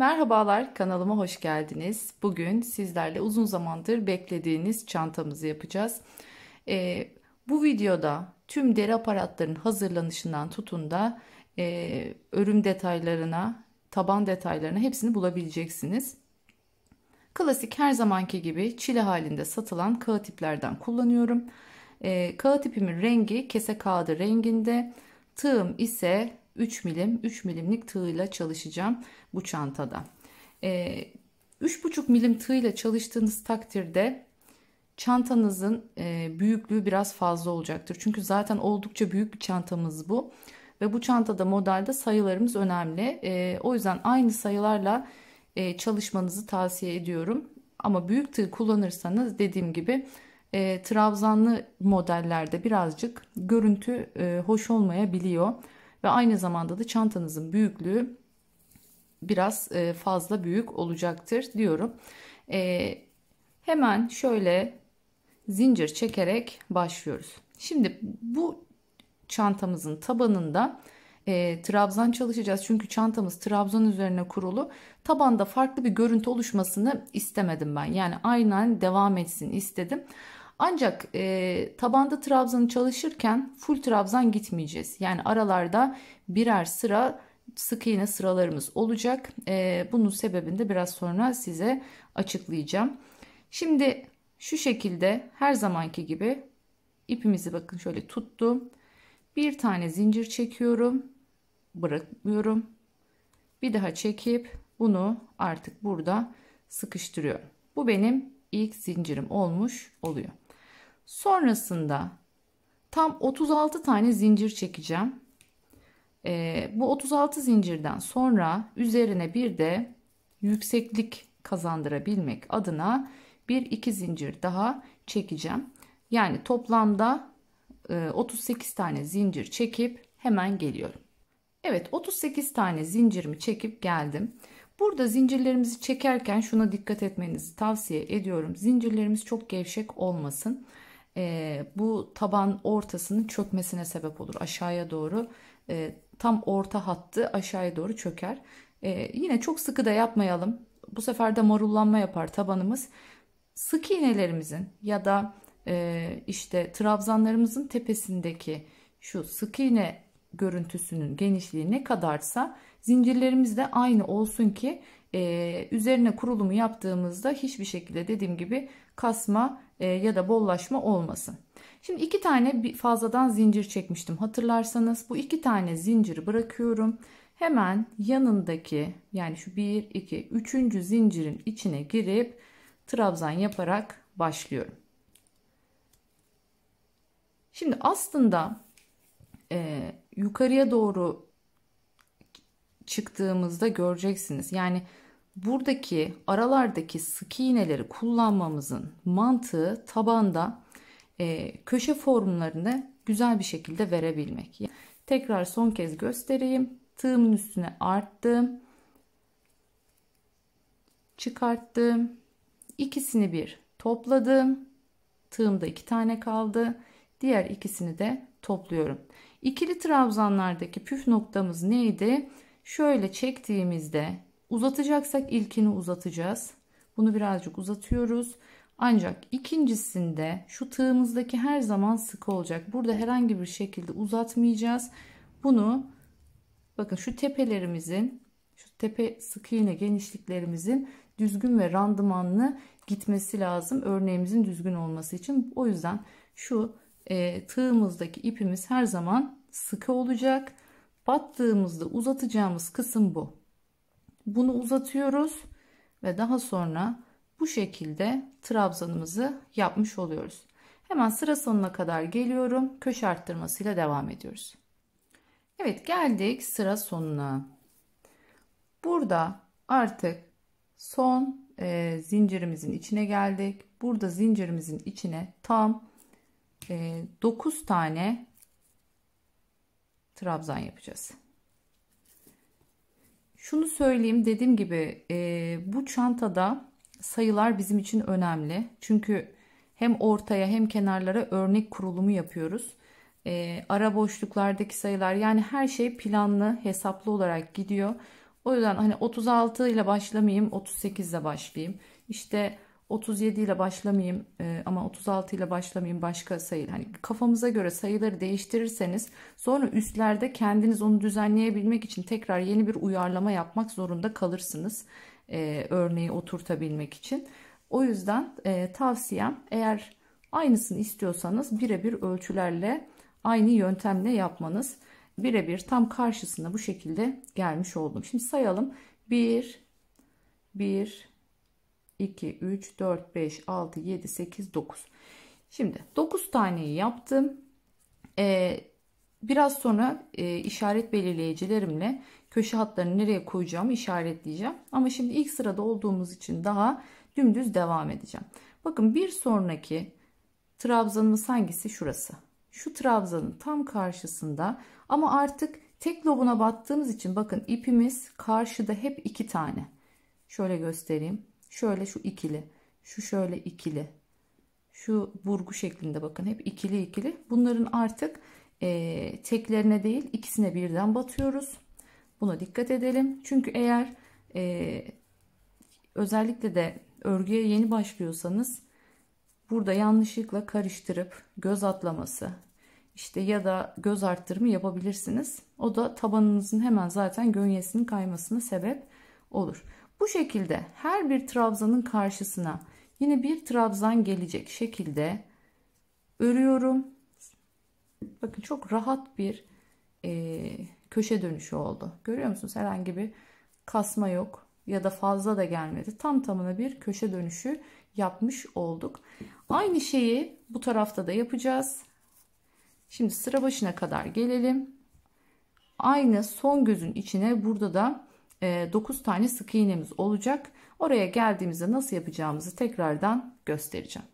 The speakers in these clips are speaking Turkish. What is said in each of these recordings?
Merhabalar, kanalıma hoş geldiniz. Bugün sizlerle uzun zamandır beklediğiniz çantamızı yapacağız. Ee, Bu videoda tüm deri aparatlarının hazırlanışından tutun da örüm detaylarına, taban detaylarına hepsini bulabileceksiniz. Klasik her zamanki gibi çile halinde satılan kağıt iplerden kullanıyorum. Kağıt ipimin rengi kese kağıdı renginde. Tığım ise 3 milim, 3 milimlik tığla çalışacağım bu çantada. 3,5 milim tığla çalıştığınız takdirde çantanızın büyüklüğü biraz fazla olacaktır. Çünkü zaten oldukça büyük bir çantamız bu. Ve bu çantada modelde sayılarımız önemli. O yüzden aynı sayılarla çalışmanızı tavsiye ediyorum. Ama büyük tığ kullanırsanız dediğim gibi trabzanlı modellerde birazcık görüntü hoş olmayabiliyor. Ve aynı zamanda da çantanızın büyüklüğü biraz fazla büyük olacaktır diyorum. Hemen şöyle zincir çekerek başlıyoruz. Şimdi bu çantamızın tabanında trabzan çalışacağız. Çünkü çantamız trabzan üzerine kurulu. Tabanda farklı bir görüntü oluşmasını istemedim ben. Yani aynen devam etsin istedim. Ancak tabanda trabzanı çalışırken full trabzan gitmeyeceğiz. Yani aralarda birer sıra sık iğne sıralarımız olacak. Bunun sebebini de biraz sonra size açıklayacağım. Şimdi şu şekilde her zamanki gibi ipimizi bakın şöyle tuttum. Bir tane zincir çekiyorum. Bırakmıyorum. Bir daha çekip bunu artık burada sıkıştırıyorum. Bu benim ilk zincirim olmuş oluyor. Sonrasında tam 36 tane zincir çekeceğim. Bu 36 zincirden sonra üzerine bir de yükseklik kazandırabilmek adına bir iki zincir daha çekeceğim. Yani toplamda 38 tane zincir çekip hemen geliyorum. Evet, 38 tane zincirimi çekip geldim. Burada zincirlerimizi çekerken şuna dikkat etmenizi tavsiye ediyorum. Zincirlerimiz çok gevşek olmasın. Bu taban ortasının çökmesine sebep olur. Aşağıya doğru tam orta hattı aşağıya doğru çöker. Yine çok sıkı da yapmayalım. Bu sefer de marullanma yapar tabanımız. Sık iğnelerimizin ya da işte trabzanlarımızın tepesindeki şu sık iğne görüntüsünün genişliği ne kadarsa zincirlerimiz de aynı olsun ki üzerine kurulumu yaptığımızda hiçbir şekilde dediğim gibi kasma ya da bollaşma olmasın. Şimdi iki tane fazladan zincir çekmiştim hatırlarsanız. Bu iki tane zinciri bırakıyorum. Hemen yanındaki yani şu 1, 2, 3. zincirin içine girip trabzan yaparak başlıyorum. Şimdi aslında yukarıya doğru çıktığımızda göreceksiniz. Yani buradaki aralardaki sık iğneleri kullanmamızın mantığı tabanda köşe formlarını güzel bir şekilde verebilmek. Tekrar son kez göstereyim. Tığımın üstüne arttım. Çıkarttım. İkisini bir topladım. Tığımda 2 tane kaldı. Diğer ikisini de topluyorum. İkili trabzanlardaki püf noktamız neydi? Şöyle çektiğimizde uzatacaksak ilkini uzatacağız. Bunu birazcık uzatıyoruz. Ancak ikincisinde şu tığımızdaki her zaman sıkı olacak. Burada herhangi bir şekilde uzatmayacağız. Bunu bakın şu tepelerimizin, şu tepe sık iğne genişliklerimizin düzgün ve randımanlı gitmesi lazım. Örneğimizin düzgün olması için. O yüzden şu tığımızdaki ipimiz her zaman sıkı olacak. Battığımızda uzatacağımız kısım bu. Bunu uzatıyoruz ve daha sonra bu şekilde trabzanımızı yapmış oluyoruz. Hemen sıra sonuna kadar geliyorum. Köşe arttırmasıyla devam ediyoruz. Evet, geldik sıra sonuna. Burada artık son zincirimizin içine geldik. Burada zincirimizin içine tam 9 tane trabzan yapacağız. Şunu söyleyeyim, dediğim gibi bu çantada sayılar bizim için önemli. Çünkü hem ortaya hem kenarlara örnek kurulumu yapıyoruz. Ara boşluklardaki sayılar, yani her şey planlı, hesaplı olarak gidiyor. O yüzden hani 36 ile başlamayayım, 38 ile başlayayım. İşte 37 ile başlamayayım ama 36 ile başlamayayım, başka sayı. Hani kafamıza göre sayıları değiştirirseniz sonra üstlerde kendiniz onu düzenleyebilmek için tekrar yeni bir uyarlama yapmak zorunda kalırsınız. Örneği oturtabilmek için. O yüzden tavsiyem, eğer aynısını istiyorsanız birebir ölçülerle aynı yöntemle yapmanız. Birebir tam karşısına bu şekilde gelmiş oldum. Şimdi sayalım. 1, 1, 2, 3, 4, 5, 6, 7, 8, 9. Şimdi 9 taneyi yaptım. Biraz sonra işaret belirleyicilerimle köşe hatlarını nereye koyacağımı işaretleyeceğim. Ama şimdi ilk sırada olduğumuz için daha dümdüz devam edeceğim. Bakın bir sonraki trabzanımız hangisi? Şurası. Şu trabzanın tam karşısında ama artık tek lobuna battığımız için bakın ipimiz karşıda hep 2 tane. Şöyle göstereyim. Şöyle şu ikili, şu şöyle ikili, şu burgu şeklinde bakın hep ikili ikili. Bunların artık teklerine değil ikisine birden batıyoruz. Buna dikkat edelim. Çünkü eğer özellikle de örgüye yeni başlıyorsanız burada yanlışlıkla karıştırıp göz atlaması işte ya da göz arttırımı yapabilirsiniz. O da tabanınızın hemen zaten gönyesinin kaymasına sebep olur. Bu şekilde her bir trabzanın karşısına yine bir trabzan gelecek şekilde örüyorum. Bakın çok rahat bir köşe dönüşü oldu. Görüyor musunuz? Herhangi bir kasma yok ya da fazla da gelmedi. Tam tamına bir köşe dönüşü yapmış olduk. Aynı şeyi bu tarafta da yapacağız. Şimdi sıra başına kadar gelelim. Aynı son gözün içine burada da 9 tane sık iğnemiz olacak. Oraya geldiğimizde nasıl yapacağımızı tekrardan göstereceğim.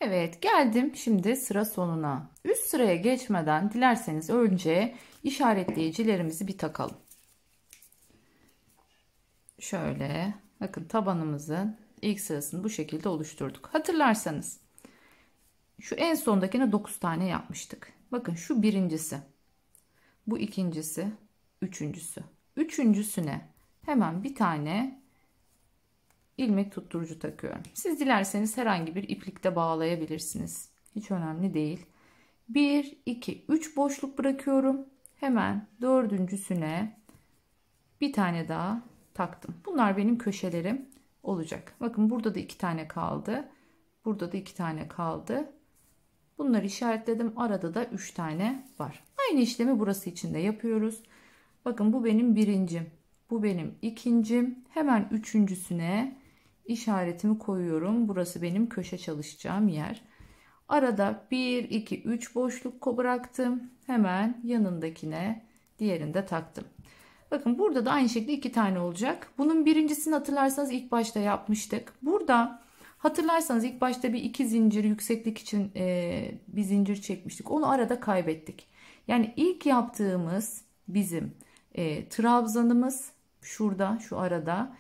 Evet, geldim şimdi sıra sonuna. Üst sıraya geçmeden dilerseniz önce işaretleyicilerimizi bir takalım. Şöyle bakın tabanımızın ilk sırasını bu şekilde oluşturduk. Hatırlarsanız şu en sondakine 9 tane yapmıştık. Bakın şu birincisi, bu ikincisi, üçüncüsü. Üçüncüsüne hemen bir tane ilmek tutturucu takıyorum. Siz dilerseniz herhangi bir iplikte bağlayabilirsiniz. Hiç önemli değil. 1, 2, 3 boşluk bırakıyorum. Hemen dördüncüsüne bir tane daha taktım. Bunlar benim köşelerim olacak. Bakın burada da 2 tane kaldı. Burada da 2 tane kaldı. Bunları işaretledim. Arada da 3 tane var. Aynı işlemi burası için de yapıyoruz. Bakın bu benim birincim. Bu benim ikincim. Hemen üçüncüsüne işaretimi koyuyorum. Burası benim köşe çalışacağım yer. Arada 1, 2, 3 boşluk bıraktım. Hemen yanındakine diğerinde taktım. Bakın burada da aynı şekilde 2 tane olacak. Bunun birincisini hatırlarsanız ilk başta yapmıştık. Burada hatırlarsanız ilk başta bir 2 zincir yükseklik için bir zincir çekmiştik. Onu arada kaybettik. Yani ilk yaptığımız bizim trabzanımız şurada, şu arada.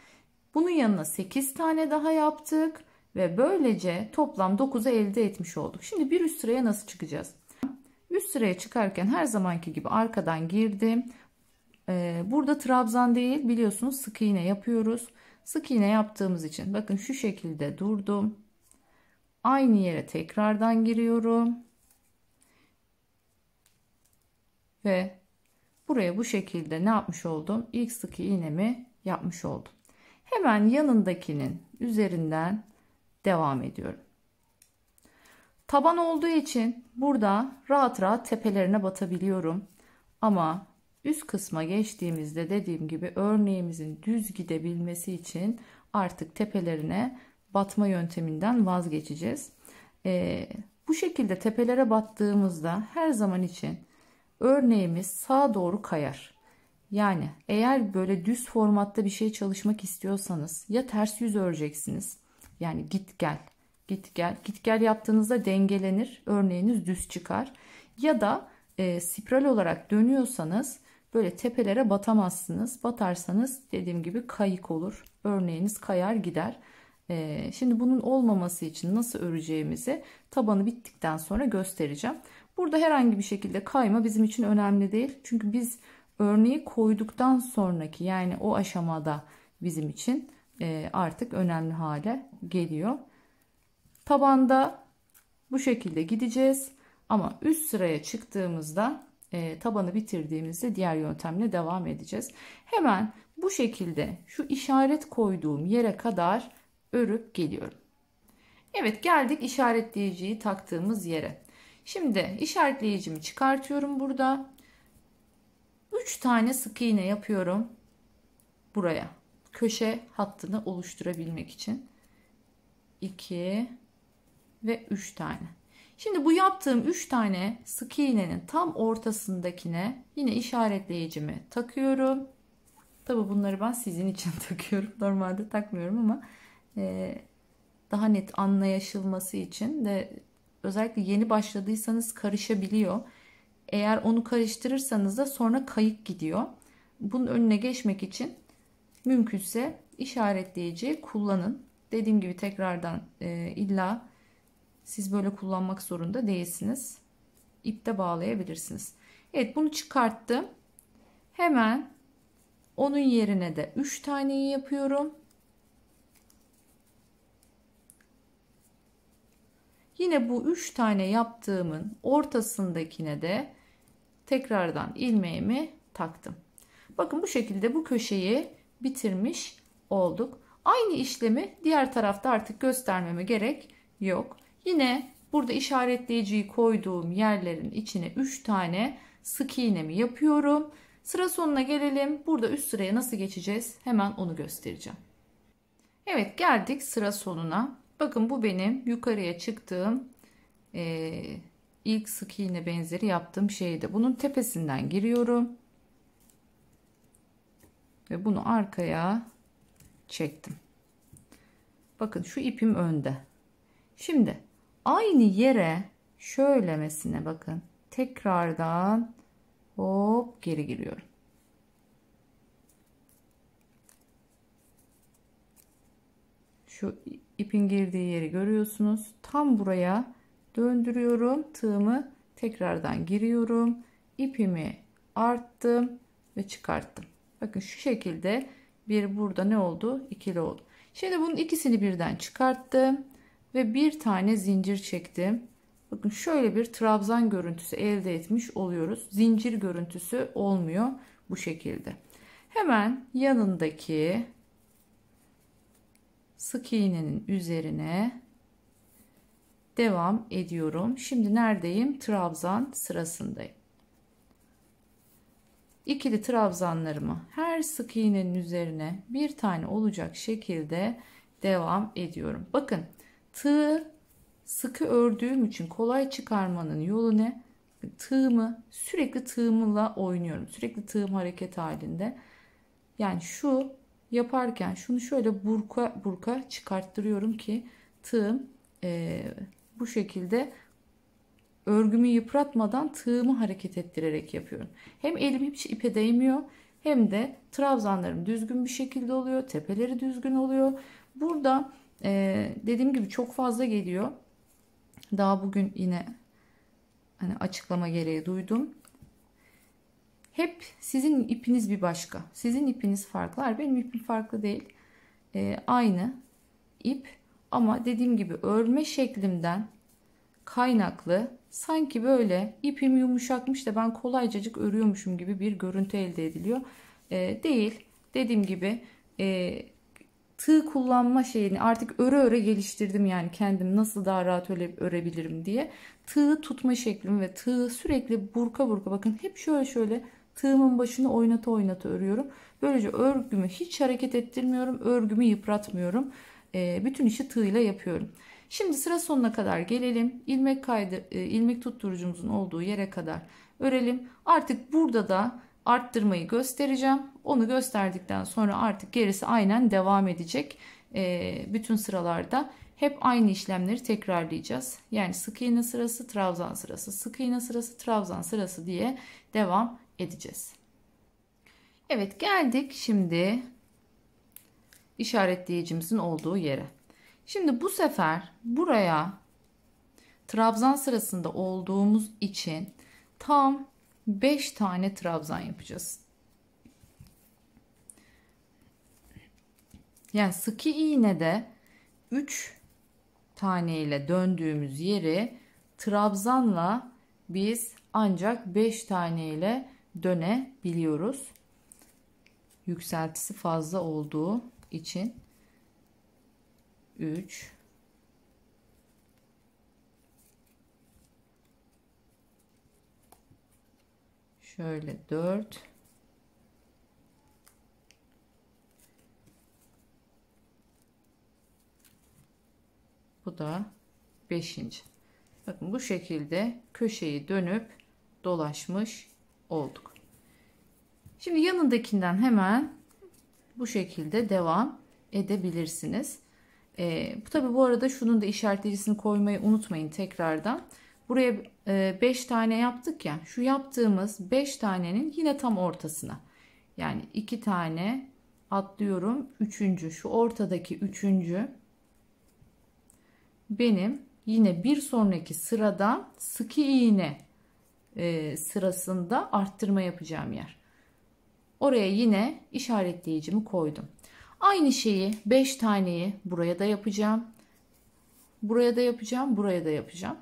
Bunun yanına 8 tane daha yaptık ve böylece toplam 9'u elde etmiş olduk. Şimdi bir üst sıraya nasıl çıkacağız? Üst sıraya çıkarken her zamanki gibi arkadan girdim. Burada trabzan değil, biliyorsunuz sık iğne yapıyoruz. Sık iğne yaptığımız için bakın şu şekilde durdum. Aynı yere tekrardan giriyorum. Ve buraya bu şekilde ne yapmış oldum? İlk sık iğnemi yapmış oldum. Hemen yanındakinin üzerinden devam ediyorum. Taban olduğu için burada rahat rahat tepelerine batabiliyorum. Ama üst kısma geçtiğimizde dediğim gibi örneğimizin düz gidebilmesi için artık tepelerine batma yönteminden vazgeçeceğiz. Bu şekilde tepelere battığımızda her zaman için örneğimiz sağa doğru kayar. Yani eğer böyle düz formatta bir şey çalışmak istiyorsanız ya ters yüz öreceksiniz. Yani git gel, git gel, git gel yaptığınızda dengelenir, örneğiniz düz çıkar. Ya da spiral olarak dönüyorsanız böyle tepelere batamazsınız. Batarsanız dediğim gibi kayık olur. Örneğiniz kayar gider. Şimdi bunun olmaması için nasıl öreceğimizi tabanı bittikten sonra göstereceğim. Burada herhangi bir şekilde kayma bizim için önemli değil. Çünkü biz örneği koyduktan sonraki, yani o aşamada bizim için artık önemli hale geliyor. Tabanda bu şekilde gideceğiz ama üst sıraya çıktığımızda tabanı bitirdiğimizde diğer yöntemle devam edeceğiz. Hemen bu şekilde şu işaret koyduğum yere kadar örüp geliyorum. Evet, geldik işaretleyiciyi taktığımız yere. Şimdi işaretleyicimi çıkartıyorum burada. 3 tane sık iğne yapıyorum buraya. Köşe hattını oluşturabilmek için. 2 ve 3 tane. Şimdi bu yaptığım 3 tane sık iğnenin tam ortasındakine yine işaretleyicimi takıyorum. Tabi bunları ben sizin için takıyorum. Normalde takmıyorum ama daha net anlaşılması için de, özellikle yeni başladıysanız karışabiliyor. Eğer onu karıştırırsanız da sonra kayık gidiyor. Bunun önüne geçmek için mümkünse işaretleyici kullanın. Dediğim gibi tekrardan illa siz böyle kullanmak zorunda değilsiniz. İpte bağlayabilirsiniz. Evet, bunu çıkarttım. Hemen onun yerine de 3 taneyi yapıyorum. Yine bu 3 tane yaptığımın ortasındakine de tekrardan ilmeğimi taktım. Bakın bu şekilde bu köşeyi bitirmiş olduk. Aynı işlemi diğer tarafta artık göstermeme gerek yok. Yine burada işaretleyiciyi koyduğum yerlerin içine 3 tane sık iğnemi yapıyorum. Sıra sonuna gelelim. Burada üst sıraya nasıl geçeceğiz? Hemen onu göstereceğim. Evet, geldik sıra sonuna. Bakın bu benim yukarıya çıktığım ilk sık iğne benzeri yaptığım şeydi. Bunun tepesinden giriyorum. Ve bunu arkaya çektim. Bakın şu ipim önde. Şimdi aynı yere şöylemesine bakın. Tekrardan hop geri giriyorum. Şu ipin girdiği yeri görüyorsunuz. Tam buraya döndürüyorum. Tığımı tekrardan giriyorum. İpimi arttım ve çıkarttım. Bakın şu şekilde bir burada ne oldu? İkili oldu. Şimdi bunun ikisini birden çıkarttım ve bir tane zincir çektim. Bakın şöyle bir trabzan görüntüsü elde etmiş oluyoruz. Zincir görüntüsü olmuyor bu şekilde. Hemen yanındaki sık iğnenin üzerine devam ediyorum. Şimdi neredeyim? Trabzan sırasındayım. İkili trabzanlarımı her sık iğnenin üzerine bir tane olacak şekilde devam ediyorum. Bakın tığ sıkı ördüğüm için kolay çıkarmanın yolu ne? Tığımı sürekli tığımla oynuyorum. Sürekli tığım hareket halinde. Yani şu yaparken şunu şöyle burka burka çıkarttırıyorum ki tığım bu şekilde örgümü yıpratmadan tığımı hareket ettirerek yapıyorum. Hem elim hiç ipe değmiyor hem de trabzanlarım düzgün bir şekilde oluyor. Tepeleri düzgün oluyor. Burada dediğim gibi çok fazla geliyor. Daha bugün yine hani açıklama gereği duydum. Hep sizin ipiniz bir başka. Sizin ipiniz farklı. Benim ipim farklı değil. Aynı ip ama dediğim gibi örme şeklimden kaynaklı sanki böyle ipim yumuşakmış da ben kolaycacık örüyormuşum gibi bir görüntü elde ediliyor. Değil. Dediğim gibi tığ kullanma şeyini artık öre öre geliştirdim, yani kendim nasıl daha rahat örebilirim diye. Tığ tutma şeklim ve tığ sürekli burka burka, bakın hep şöyle şöyle tığımın başını oynata oynata örüyorum. Böylece örgümü hiç hareket ettirmiyorum. Örgümü yıpratmıyorum. Bütün işi tığla yapıyorum. Şimdi sıra sonuna kadar gelelim. İlmek tutturucumuzun olduğu yere kadar örelim. Artık burada da arttırmayı göstereceğim. Onu gösterdikten sonra artık gerisi aynen devam edecek. Bütün sıralarda hep aynı işlemleri tekrarlayacağız. Yani sık iğne sırası, trabzan sırası, sık iğne sırası, trabzan sırası diye devam edeceğiz. Evet, geldik şimdi işaretleyicimizin olduğu yere. Şimdi bu sefer buraya trabzan sırasında olduğumuz için tam 5 tane trabzan yapacağız. Yani sık iğnede 3 tane ile döndüğümüz yeri trabzanla biz ancak 5 tane ile dönebiliyoruz. Yükseltisi fazla olduğu için 3 şöyle 4 bu da 5. Bakın bu şekilde köşeyi dönüp dolaşmış olduk. Şimdi yanındakinden hemen bu şekilde devam edebilirsiniz. Tabi bu arada şunun da işaretleyicisini koymayı unutmayın tekrardan. Buraya 5 tane yaptık ya. Şu yaptığımız 5 tanenin yine tam ortasına. Yani 2 tane atlıyorum. Üçüncü, şu ortadaki üçüncü benim yine bir sonraki sırada sık iğne sırasında arttırma yapacağım yer. Oraya yine işaretleyicimi koydum. Aynı şeyi 5 taneyi buraya da yapacağım. Buraya da yapacağım. Buraya da yapacağım.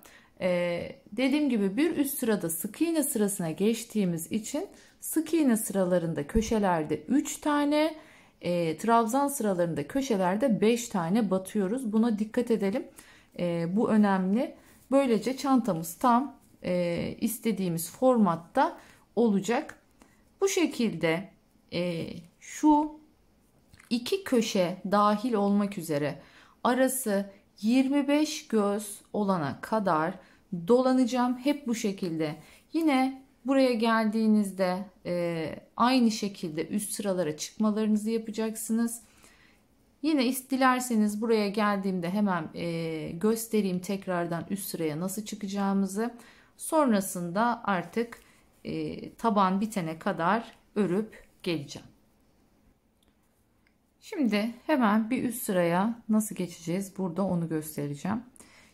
Dediğim gibi bir üst sırada sık iğne sırasına geçtiğimiz için sık iğne sıralarında köşelerde 3 tane, trabzan sıralarında köşelerde 5 tane batıyoruz. Buna dikkat edelim. Bu önemli. Böylece çantamız tam istediğimiz formatta olacak. Bu şekilde şu iki köşe dahil olmak üzere arası 25 göz olana kadar dolanacağım. Hep bu şekilde. Yine buraya geldiğinizde aynı şekilde üst sıralara çıkmalarınızı yapacaksınız. Yine dilerseniz buraya geldiğimde hemen göstereyim tekrardan üst sıraya nasıl çıkacağımızı. Sonrasında artık taban bitene kadar örüp geleceğim. Şimdi hemen bir üst sıraya nasıl geçeceğiz burada onu göstereceğim.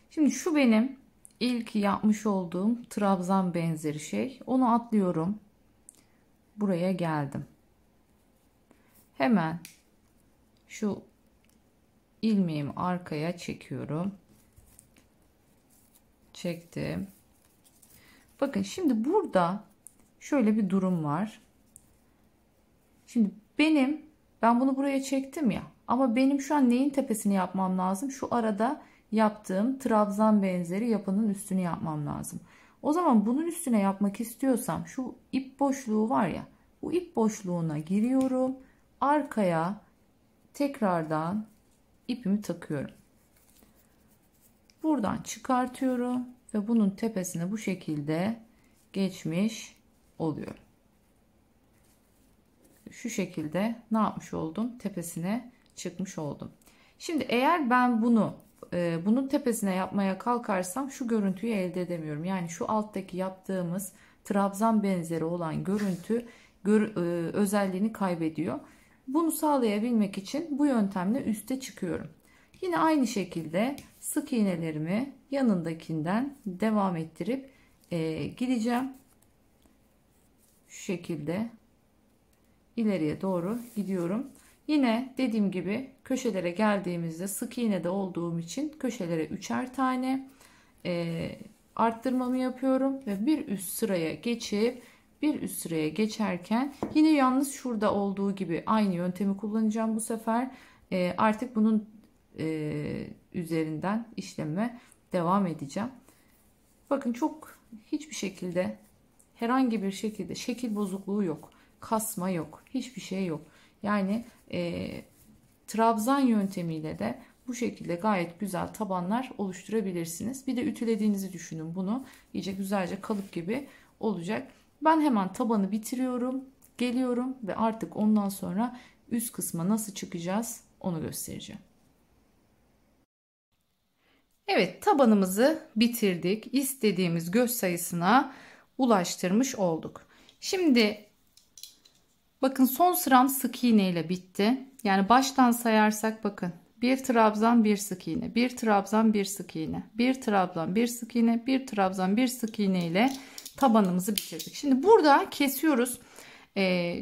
Şimdi şu benim ilk yapmış olduğum trabzan benzeri şey. Onu atlıyorum. Buraya geldim. Hemen şu ilmeğimi arkaya çekiyorum. Çektim. Bakın şimdi burada şöyle bir durum var. Şimdi ben bunu buraya çektim ya. Ama benim şu an neyin tepesini yapmam lazım? Şu arada yaptığım trabzan benzeri yapının üstünü yapmam lazım. O zaman bunun üstüne yapmak istiyorsam şu ip boşluğu var ya. Bu ip boşluğuna giriyorum. Arkaya tekrardan ipimi takıyorum. Buradan çıkartıyorum ve bunun tepesine bu şekilde geçmiş oluyorum. Şu şekilde ne yapmış oldum? Tepesine çıkmış oldum. Şimdi eğer ben bunun tepesine yapmaya kalkarsam şu görüntüyü elde edemiyorum. Yani şu alttaki yaptığımız trabzan benzeri olan görüntü özelliğini kaybediyor. Bunu sağlayabilmek için bu yöntemle üste çıkıyorum. Yine aynı şekilde sık iğnelerimi yanındakinden devam ettirip gideceğim. Şu şekilde ileriye doğru gidiyorum. Yine dediğim gibi köşelere geldiğimizde sık iğnede olduğum için köşelere 3'er tane arttırmamı yapıyorum ve bir üst sıraya geçip bir üst sıraya geçerken yine yalnız şurada olduğu gibi aynı yöntemi kullanacağım bu sefer. Artık bunun üzerinden işleme devam edeceğim. Bakın hiçbir şekilde herhangi bir şekilde şekil bozukluğu yok. Kasma yok. Hiçbir şey yok. Yani trabzan yöntemiyle de bu şekilde gayet güzel tabanlar oluşturabilirsiniz. Bir de ütülediğinizi düşünün bunu. İyice güzelce kalıp gibi olacak. Ben hemen tabanı bitiriyorum. Geliyorum ve artık ondan sonra üst kısma nasıl çıkacağız onu göstereceğim. Evet, tabanımızı bitirdik. İstediğimiz göz sayısına ulaştırmış olduk. Şimdi bakın son sıram sık iğne ile bitti. Yani baştan sayarsak bakın bir trabzan bir sık iğne, bir trabzan bir sık iğne, bir trabzan bir sık iğne, bir trabzan bir sık iğne ile tabanımızı bitirdik. Şimdi burada kesiyoruz.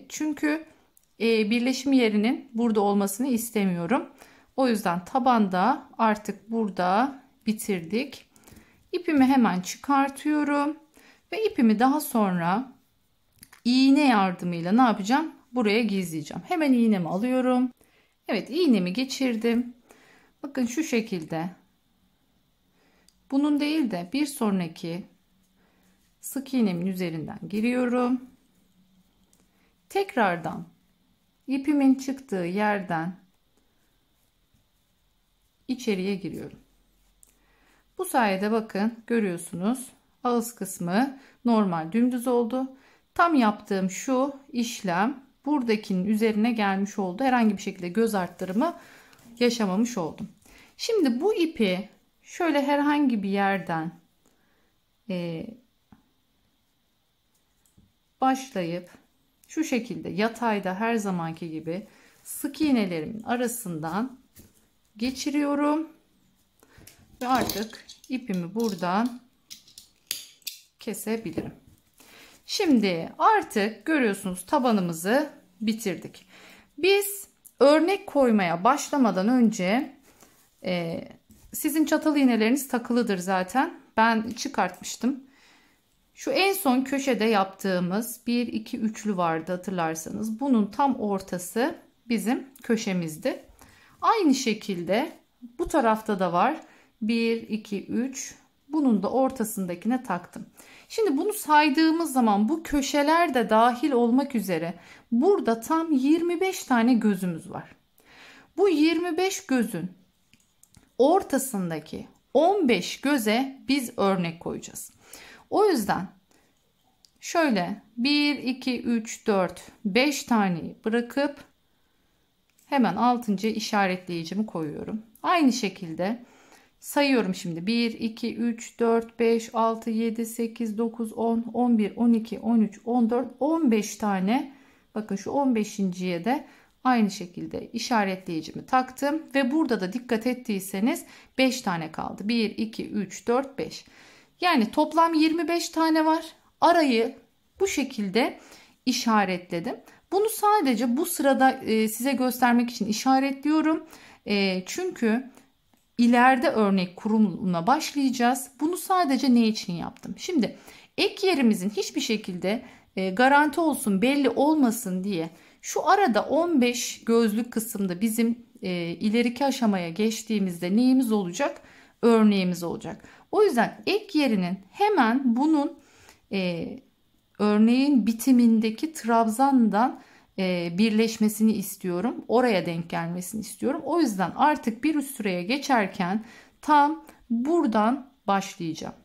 Çünkü birleşim yerinin burada olmasını istemiyorum. O yüzden tabanda artık burada bitirdik. İpimi hemen çıkartıyorum ve ipimi daha sonra iğne yardımıyla ne yapacağım? Buraya gizleyeceğim. Hemen iğnemi alıyorum. Evet, iğnemi geçirdim. Bakın şu şekilde. Bunun değil de bir sonraki sık iğnemin üzerinden giriyorum. Tekrardan ipimin çıktığı yerden içeriye giriyorum. Bu sayede bakın görüyorsunuz ağız kısmı normal dümdüz oldu. Tam yaptığım şu işlem buradakinin üzerine gelmiş oldu. Herhangi bir şekilde göz arttırımı yaşamamış oldum. Şimdi bu ipi şöyle herhangi bir yerden başlayıp şu şekilde yatayda her zamanki gibi sık iğnelerimin arasından geçiriyorum ve artık ipimi buradan kesebilirim. Şimdi artık görüyorsunuz tabanımızı bitirdik. Biz örnek koymaya başlamadan önce sizin çatal iğneleriniz takılıdır zaten. Ben çıkartmıştım. Şu en son köşede yaptığımız 1 2 üçlü vardı hatırlarsanız. Bunun tam ortası bizim köşemizdi. Aynı şekilde bu tarafta da var. 1 2 3. Bunun da ortasındakine taktım. Şimdi bunu saydığımız zaman bu köşeler de dahil olmak üzere burada tam 25 tane gözümüz var. Bu 25 gözün ortasındaki 15 göze biz örnek koyacağız. O yüzden şöyle 1 2 3 4 5 taneyi bırakıp hemen 6. işaretleyicimi koyuyorum. Aynı şekilde sayıyorum şimdi. 1 2 3 4 5 6 7 8 9 10 11 12 13 14 15 tane, bakın şu 15.'ye de aynı şekilde işaretleyicimi taktım ve burada da dikkat ettiyseniz 5 tane kaldı. 1 2 3 4 5. Yani toplam 25 tane var. Arayı bu şekilde işaretledim. Bunu sadece bu sırada size göstermek için işaretliyorum. Çünkü ileride örnek kurumuna başlayacağız. Bunu sadece ne için yaptım? Şimdi ek yerimizin hiçbir şekilde garanti olsun, belli olmasın diye şu arada 15 gözlük kısımda bizim ileriki aşamaya geçtiğimizde neyimiz olacak? Örneğimiz olacak. O yüzden ek yerinin hemen bunun örneğin bitimindeki trabzandan birleşmesini istiyorum. Oraya denk gelmesini istiyorum. O yüzden artık bir üst sıraya geçerken tam buradan başlayacağım.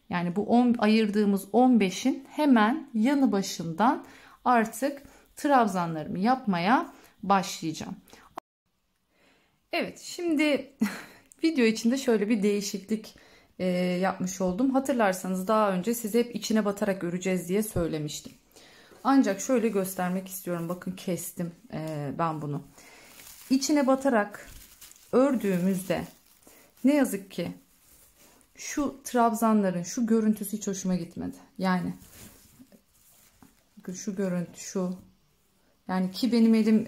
Yani bu ayırdığımız 15'in hemen yanı başından artık trabzanlarımı yapmaya başlayacağım. Evet, şimdi video içinde şöyle bir değişiklik yapmış oldum. Hatırlarsanız daha önce size hep içine batarak öreceğiz diye söylemiştim. Ancak şöyle göstermek istiyorum. Bakın kestim ben bunu. İçine batarak ördüğümüzde ne yazık ki şu trabzanların şu görüntüsü hiç hoşuma gitmedi. Yani şu görüntü şu. Yani ki benim elim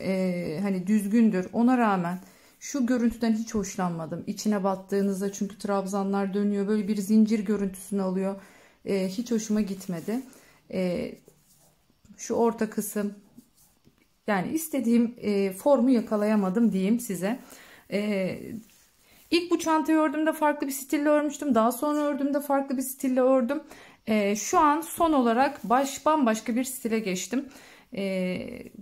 hani düzgündür. Ona rağmen şu görüntüden hiç hoşlanmadım. İçine battığınızda çünkü trabzanlar dönüyor. Böyle bir zincir görüntüsünü alıyor. Hiç hoşuma gitmedi. Şu orta kısım, yani istediğim formu yakalayamadım diyeyim size. İlk bu çantayı ördüğümde farklı bir stille örmüştüm. Daha sonra ördüğümde farklı bir stille ördüm. Şu an son olarak bambaşka bir stile geçtim.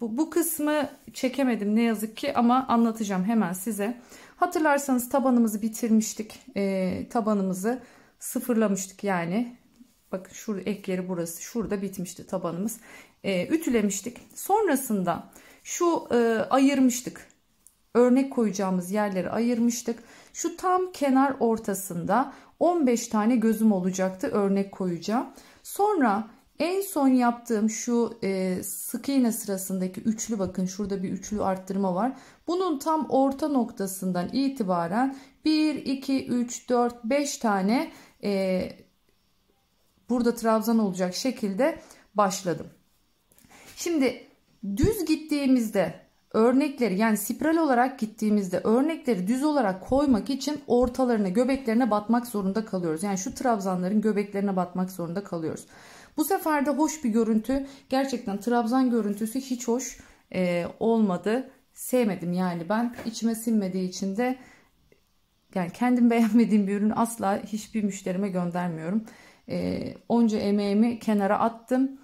Bu kısmı çekemedim ne yazık ki ama anlatacağım hemen size. Hatırlarsanız tabanımızı bitirmiştik. Tabanımızı sıfırlamıştık yani. Bakın şu ek yeri burası. Şurada bitmişti tabanımız. Ütülemiştik. Sonrasında şu ayırmıştık. Örnek koyacağımız yerleri ayırmıştık. Şu tam kenar ortasında 15 tane gözüm olacaktı. Örnek koyacağım. Sonra en son yaptığım şu sık iğne sırasındaki üçlü, bakın şurada bir üçlü arttırma var. Bunun tam orta noktasından itibaren 1, 2, 3, 4, 5 tane burada trabzan olacak şekilde başladım. Şimdi Düz gittiğimizde örnekleri, yani spiral olarak gittiğimizde örnekleri düz olarak koymak için ortalarına, göbeklerine batmak zorunda kalıyoruz. Yani şu trabzanların göbeklerine batmak zorunda kalıyoruz. Bu sefer de hoş bir görüntü. Gerçekten trabzan görüntüsü hiç hoş olmadı. Sevmedim yani, ben içime sinmediği için de yani kendim beğenmediğim bir ürünü asla hiçbir müşterime göndermiyorum. Onca emeğimi kenara attım.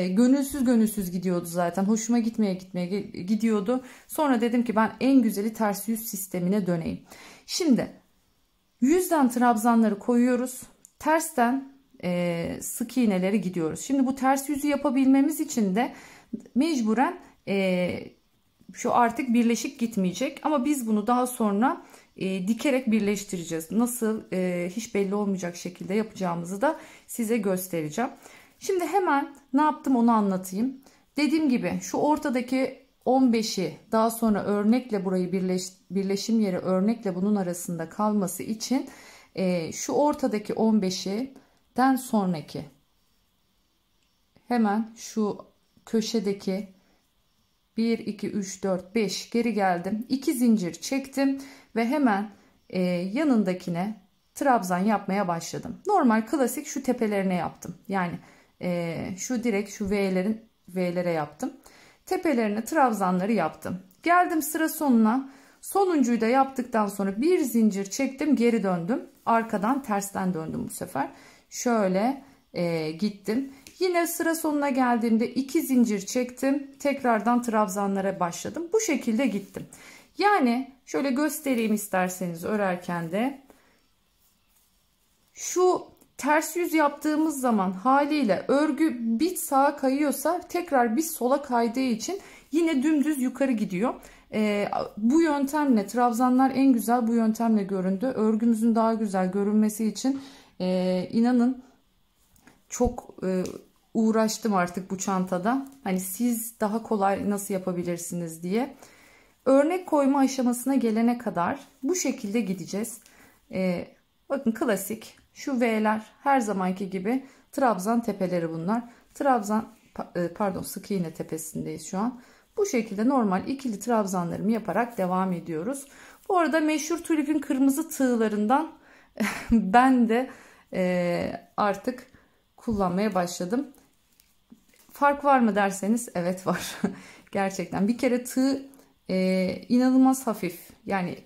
Gönülsüz gidiyordu zaten. Hoşuma gitmeye gidiyordu. Sonra dedim ki ben en güzeli ters yüz sistemine döneyim. Şimdi yüzden trabzanları koyuyoruz. Tersten sık iğneleri gidiyoruz. Şimdi bu ters yüzü yapabilmemiz için de mecburen şu artık birleşik gitmeyecek. Ama biz bunu daha sonra dikerek birleştireceğiz. Nasıl hiç belli olmayacak şekilde yapacağımızı da size göstereceğim. Şimdi hemen ne yaptım onu anlatayım. Dediğim gibi şu ortadaki 15'i daha sonra örnekle burayı birleşim yeri örnekle bunun arasında kalması için şu ortadaki 15'den sonraki hemen şu köşedeki 1, 2, 3, 4, 5 geri geldim. 2 zincir çektim ve hemen yanındakine trabzan yapmaya başladım. Normal klasik şu tepelerine yaptım. Yani şu direkt şu V'lere yaptım. Tepelerine trabzanları yaptım. Geldim sıra sonuna. Sonuncuyu da yaptıktan sonra bir zincir çektim, geri döndüm. Arkadan tersten döndüm bu sefer. Şöyle gittim. Yine sıra sonuna geldiğimde 2 zincir çektim. Tekrardan trabzanlara başladım. Bu şekilde gittim. Yani şöyle göstereyim isterseniz örerken de. Şu ters yüz yaptığımız zaman haliyle örgü bir sağa kayıyorsa tekrar bir sola kaydığı için yine dümdüz yukarı gidiyor. Bu yöntemle trabzanlar en güzel bu yöntemle göründü. Örgümüzün daha güzel görünmesi için inanın çok uğraştım artık bu çantada. Hani siz daha kolay nasıl yapabilirsiniz diye. Örnek koyma aşamasına gelene kadar bu şekilde gideceğiz. Bakın klasik şu V'ler her zamanki gibi trabzan tepeleri bunlar. Pardon, sık iğne tepesindeyiz şu an. Bu şekilde normal ikili trabzanlarımı yaparak devam ediyoruz. Bu arada meşhur tulipin kırmızı tığlarından ben de artık kullanmaya başladım. Fark var mı derseniz evet var. Gerçekten bir kere tığ inanılmaz hafif. Yani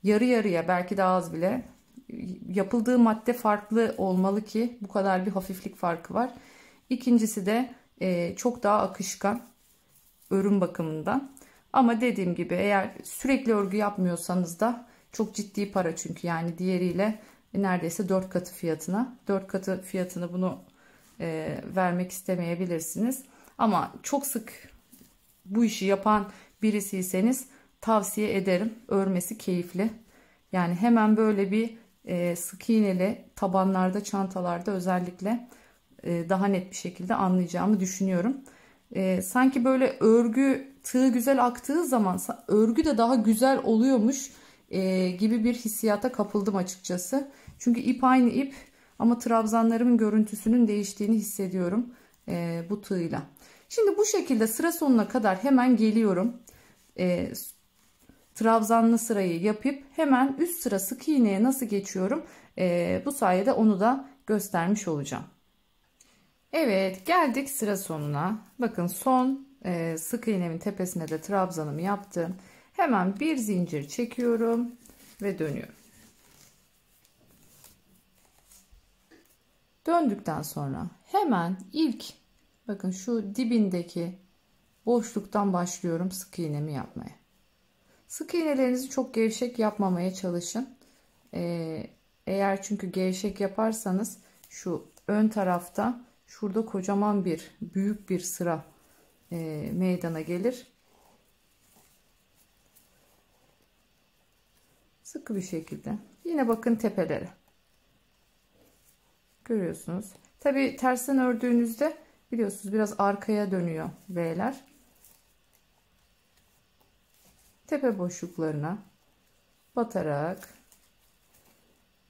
yarı yarıya, belki daha az bile. Yapıldığı madde farklı olmalı ki bu kadar bir hafiflik farkı var. İkincisi de çok daha akışkan örüm bakımından. Ama dediğim gibi eğer sürekli örgü yapmıyorsanız da çok ciddi para, çünkü yani diğeriyle neredeyse 4 katı fiyatına. 4 katı fiyatını bunu vermek istemeyebilirsiniz. Ama çok sık bu işi yapan birisiyseniz tavsiye ederim. Örmesi keyifli. Yani hemen böyle bir sık iğneli tabanlarda, çantalarda özellikle daha net bir şekilde anlayacağımı düşünüyorum. Sanki böyle örgü tığ güzel aktığı zaman örgü de daha güzel oluyormuş gibi bir hissiyata kapıldım açıkçası. Çünkü ip aynı ip ama trabzanlarımın görüntüsünün değiştiğini hissediyorum bu tığla. Şimdi bu şekilde sıra sonuna kadar hemen geliyorum. Trabzanlı sırayı yapıp hemen üst sıra sık iğneye nasıl geçiyorum, bu sayede onu da göstermiş olacağım. Evet, geldik sıra sonuna. Bakın son sık iğnemin tepesine de trabzanımı yaptım. Hemen bir zincir çekiyorum ve dönüyorum. Döndükten sonra hemen ilk, bakın şu dibindeki boşluktan başlıyorum sık iğnemi yapmaya. Sık iğnelerinizi çok gevşek yapmamaya çalışın. Eğer çünkü gevşek yaparsanız şu ön tarafta şurada kocaman büyük bir sıra meydana gelir. Sıkı bir şekilde. Yine bakın tepelere. Görüyorsunuz. Tabi tersten ördüğünüzde biliyorsunuz biraz arkaya dönüyor V'ler. Tepe boşluklarına batarak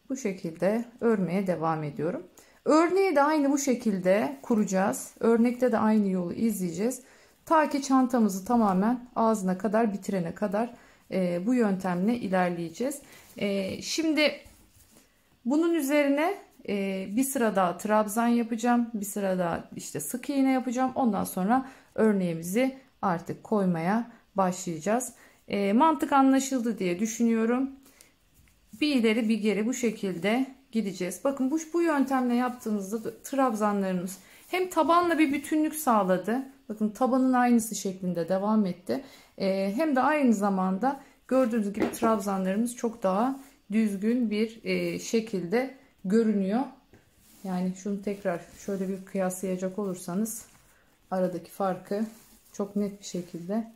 bu şekilde örmeye devam ediyorum. Örneği de aynı bu şekilde kuracağız. Örnekte de aynı yolu izleyeceğiz. Ta ki çantamızı tamamen ağzına kadar bitirene kadar bu yöntemle ilerleyeceğiz. Şimdi bunun üzerine bir sıra daha trabzan yapacağım. Bir sıra daha işte sık iğne yapacağım. Ondan sonra örneğimizi artık koymaya başlayacağız. Mantık anlaşıldı diye düşünüyorum. Bir ileri bir geri bu şekilde gideceğiz. Bakın bu yöntemle yaptığımızda trabzanlarımız hem tabanla bir bütünlük sağladı. Bakın tabanın aynısı şeklinde devam etti. Hem de aynı zamanda gördüğünüz gibi trabzanlarımız çok daha düzgün bir şekilde görünüyor. Yani şunu tekrar şöyle bir kıyaslayacak olursanız aradaki farkı çok net bir şekilde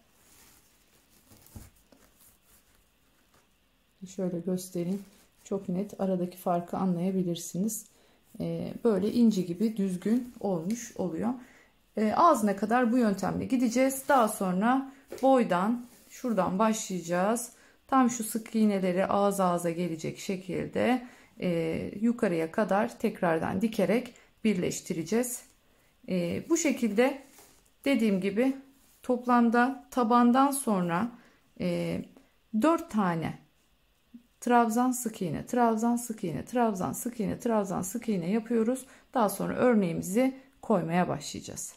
şöyle göstereyim. Çok net aradaki farkı anlayabilirsiniz. Böyle inci gibi düzgün olmuş oluyor. Ağzına kadar bu yöntemle gideceğiz. Daha sonra boydan şuradan başlayacağız. Tam şu sık iğneleri ağız ağza gelecek şekilde yukarıya kadar tekrardan dikerek birleştireceğiz. Bu şekilde dediğim gibi toplamda tabandan sonra 4 tane trabzan sık iğne, trabzan sık iğne, trabzan sık iğne, trabzan sık iğne yapıyoruz. Daha sonra örneğimizi koymaya başlayacağız.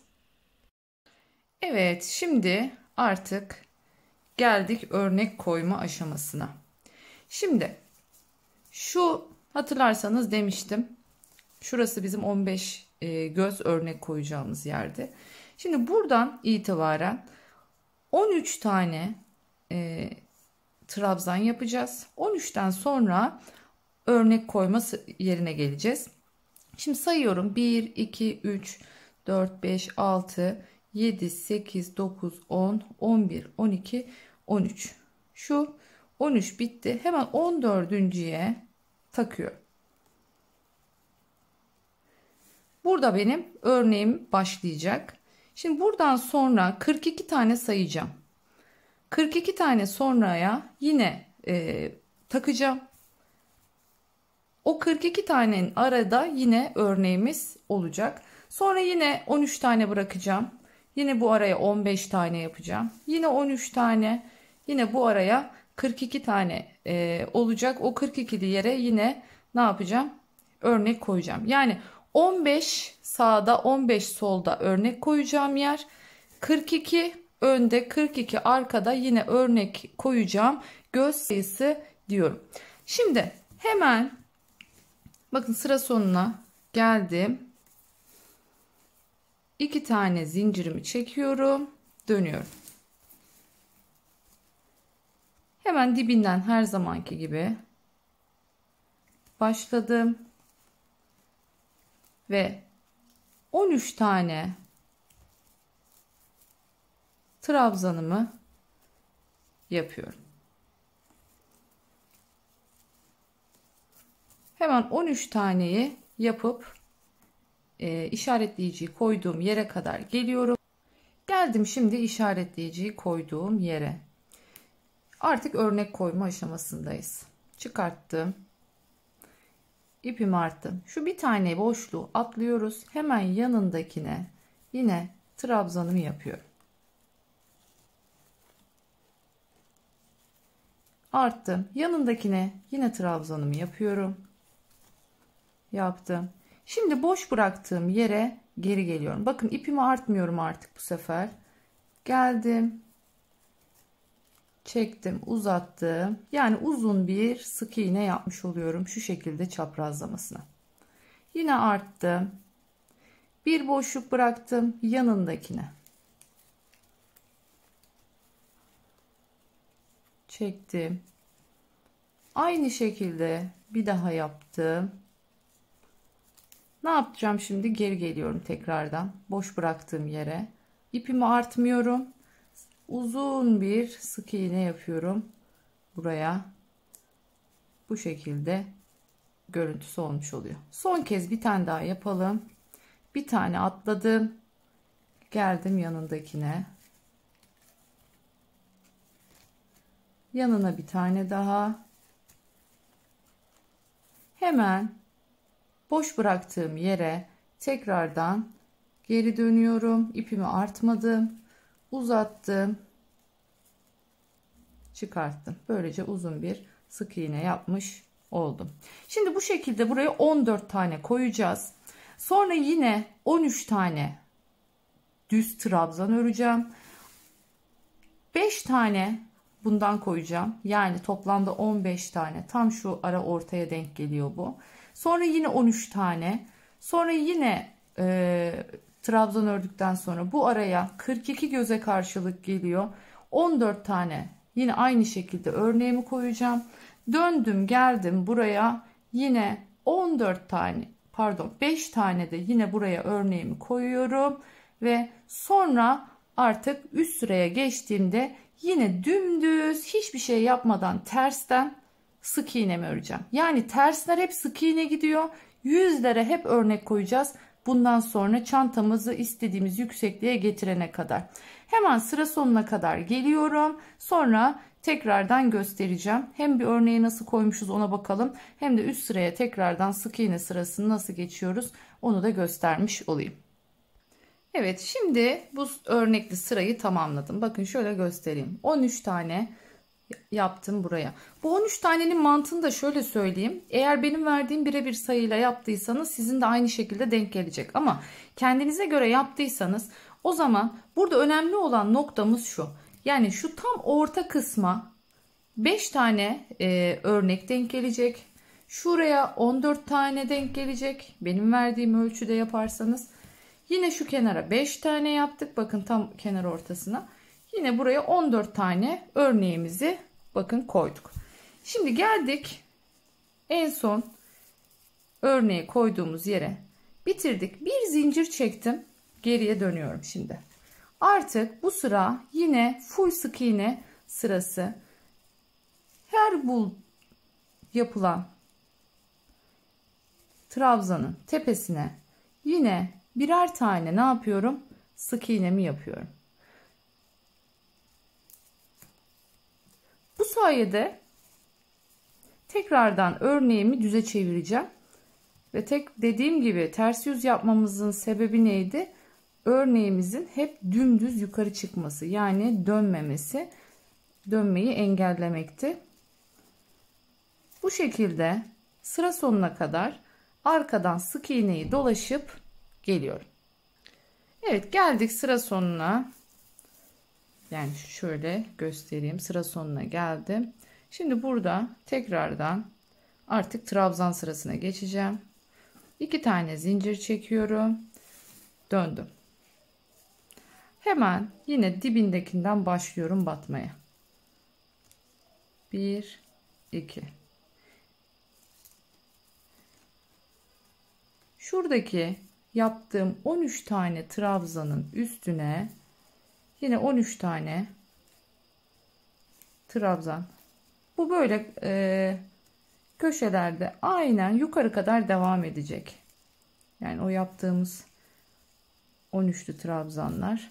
Evet, şimdi artık geldik örnek koyma aşamasına. Şimdi şu hatırlarsanız demiştim. Şurası bizim 15 göz örnek koyacağımız yerdi. Şimdi buradan itibaren 13 tane trabzan yapacağız. 13'ten sonra örnek koyma yerine geleceğiz. Şimdi sayıyorum. 1, 2, 3, 4, 5, 6, 7, 8, 9, 10, 11, 12, 13. Şu 13 bitti. Hemen 14.'ye takıyorum. Burada benim örneğim başlayacak. Şimdi buradan sonra 42 tane sayacağım. 42 tane sonraya yine takacağım. O 42 tanenin arada yine örneğimiz olacak. Sonra yine 13 tane bırakacağım. Yine bu araya 15 tane yapacağım. Yine 13 tane. Yine bu araya 42 tane olacak. O 42'li yere yine ne yapacağım? Örnek koyacağım. Yani 15 sağda 15 solda örnek koyacağım yer. 42 önde 42 arkada yine örnek koyacağım göz sayısı diyorum. Şimdi hemen bakın sıra sonuna geldim. 2 tane zincirimi çekiyorum. Dönüyorum. Hemen dibinden her zamanki gibi başladım. Ve 13 tane trabzanımı yapıyorum. Hemen 13 taneyi yapıp işaretleyiciyi koyduğum yere kadar geliyorum. Geldim şimdi işaretleyiciyi koyduğum yere. Artık örnek koyma aşamasındayız. Çıkarttım. İpimi arttım. Şu bir tane boşluğu atlıyoruz. Hemen yanındakine yine trabzanımı yapıyorum. Arttım. Yanındakine yine trabzanımı yapıyorum. Yaptım. Şimdi boş bıraktığım yere geri geliyorum. Bakın ipimi artmıyorum artık bu sefer. Geldim. Çektim, uzattım. Yani uzun bir sık iğne yapmış oluyorum şu şekilde çaprazlamasına. Yine arttım. Bir boşluk bıraktım yanındakine. Çektim. Aynı şekilde bir daha yaptım. Ne yapacağım şimdi? Geri geliyorum tekrardan. Boş bıraktığım yere. İpimi artmıyorum. Uzun bir sık iğne yapıyorum. Buraya. Bu şekilde görüntüsü olmuş oluyor. Son kez bir tane daha yapalım. Bir tane atladım. Geldim yanındakine. Yanına bir tane daha. Hemen boş bıraktığım yere tekrardan geri dönüyorum. İpimi artmadım. uzattım, çıkarttım. Böylece uzun bir sık iğne yapmış oldum. Şimdi bu şekilde buraya 14 tane koyacağız. Sonra yine 13 tane düz trabzan öreceğim. 5 tane bundan koyacağım. Yani toplamda 15 tane. Tam şu ara ortaya denk geliyor bu. Sonra yine 13 tane. Sonra yine trabzan ördükten sonra bu araya 42 göze karşılık geliyor. 14 tane yine aynı şekilde örneğimi koyacağım. Döndüm geldim buraya, yine 14 tane, pardon 5 tane de yine buraya örneğimi koyuyorum. Ve sonra artık üst sıraya geçtiğimde yine dümdüz hiçbir şey yapmadan tersten sık iğnemi öreceğim. Yani tersler hep sık iğne gidiyor. Yüzlere hep örnek koyacağız. Bundan sonra çantamızı istediğimiz yüksekliğe getirene kadar. Hemen sıra sonuna kadar geliyorum. Sonra tekrardan göstereceğim. Hem bir örneği nasıl koymuşuz ona bakalım. Hem de üst sıraya tekrardan sık iğne sırasını nasıl geçiyoruz onu da göstermiş olayım. Evet, şimdi bu örnekli sırayı tamamladım. Bakın şöyle göstereyim. 13 tane yaptım buraya. Bu 13 tanenin mantığını da şöyle söyleyeyim. Eğer benim verdiğim birebir sayıyla yaptıysanız sizin de aynı şekilde denk gelecek. Ama kendinize göre yaptıysanız o zaman burada önemli olan noktamız şu. Yani şu tam orta kısma 5 tane örnek denk gelecek. Şuraya 14 tane denk gelecek. Benim verdiğim ölçüde yaparsanız. Yine şu kenara 5 tane yaptık. Bakın tam kenar ortasına. Yine buraya 14 tane örneğimizi bakın koyduk. Şimdi geldik en son örneği koyduğumuz yere. Bitirdik. Bir zincir çektim. Geriye dönüyorum şimdi. Artık bu sıra yine full sık iğne sırası. Her yapılan trabzanın tepesine yine birer tane ne yapıyorum? Sık iğnemi yapıyorum. Bu sayede tekrardan örneğimi düze çevireceğim. Ve dediğim gibi ters yüz yapmamızın sebebi neydi? Örneğimizin hep dümdüz yukarı çıkması. Yani dönmemesi. Dönmeyi engellemekti. Bu şekilde sıra sonuna kadar arkadan sık iğneyi dolaşıp geliyorum. Evet, geldik sıra sonuna. Yani şöyle göstereyim. Sıra sonuna geldim. Şimdi burada tekrardan artık trabzan sırasına geçeceğim. 2 tane zincir çekiyorum. Döndüm. Hemen yine dibindekinden başlıyorum batmaya. 1 2. Şuradaki yaptığım 13 tane trabzanın üstüne yine 13 tane trabzan. Bu böyle köşelerde aynen yukarı kadar devam edecek. Yani o yaptığımız 13'lü trabzanlar.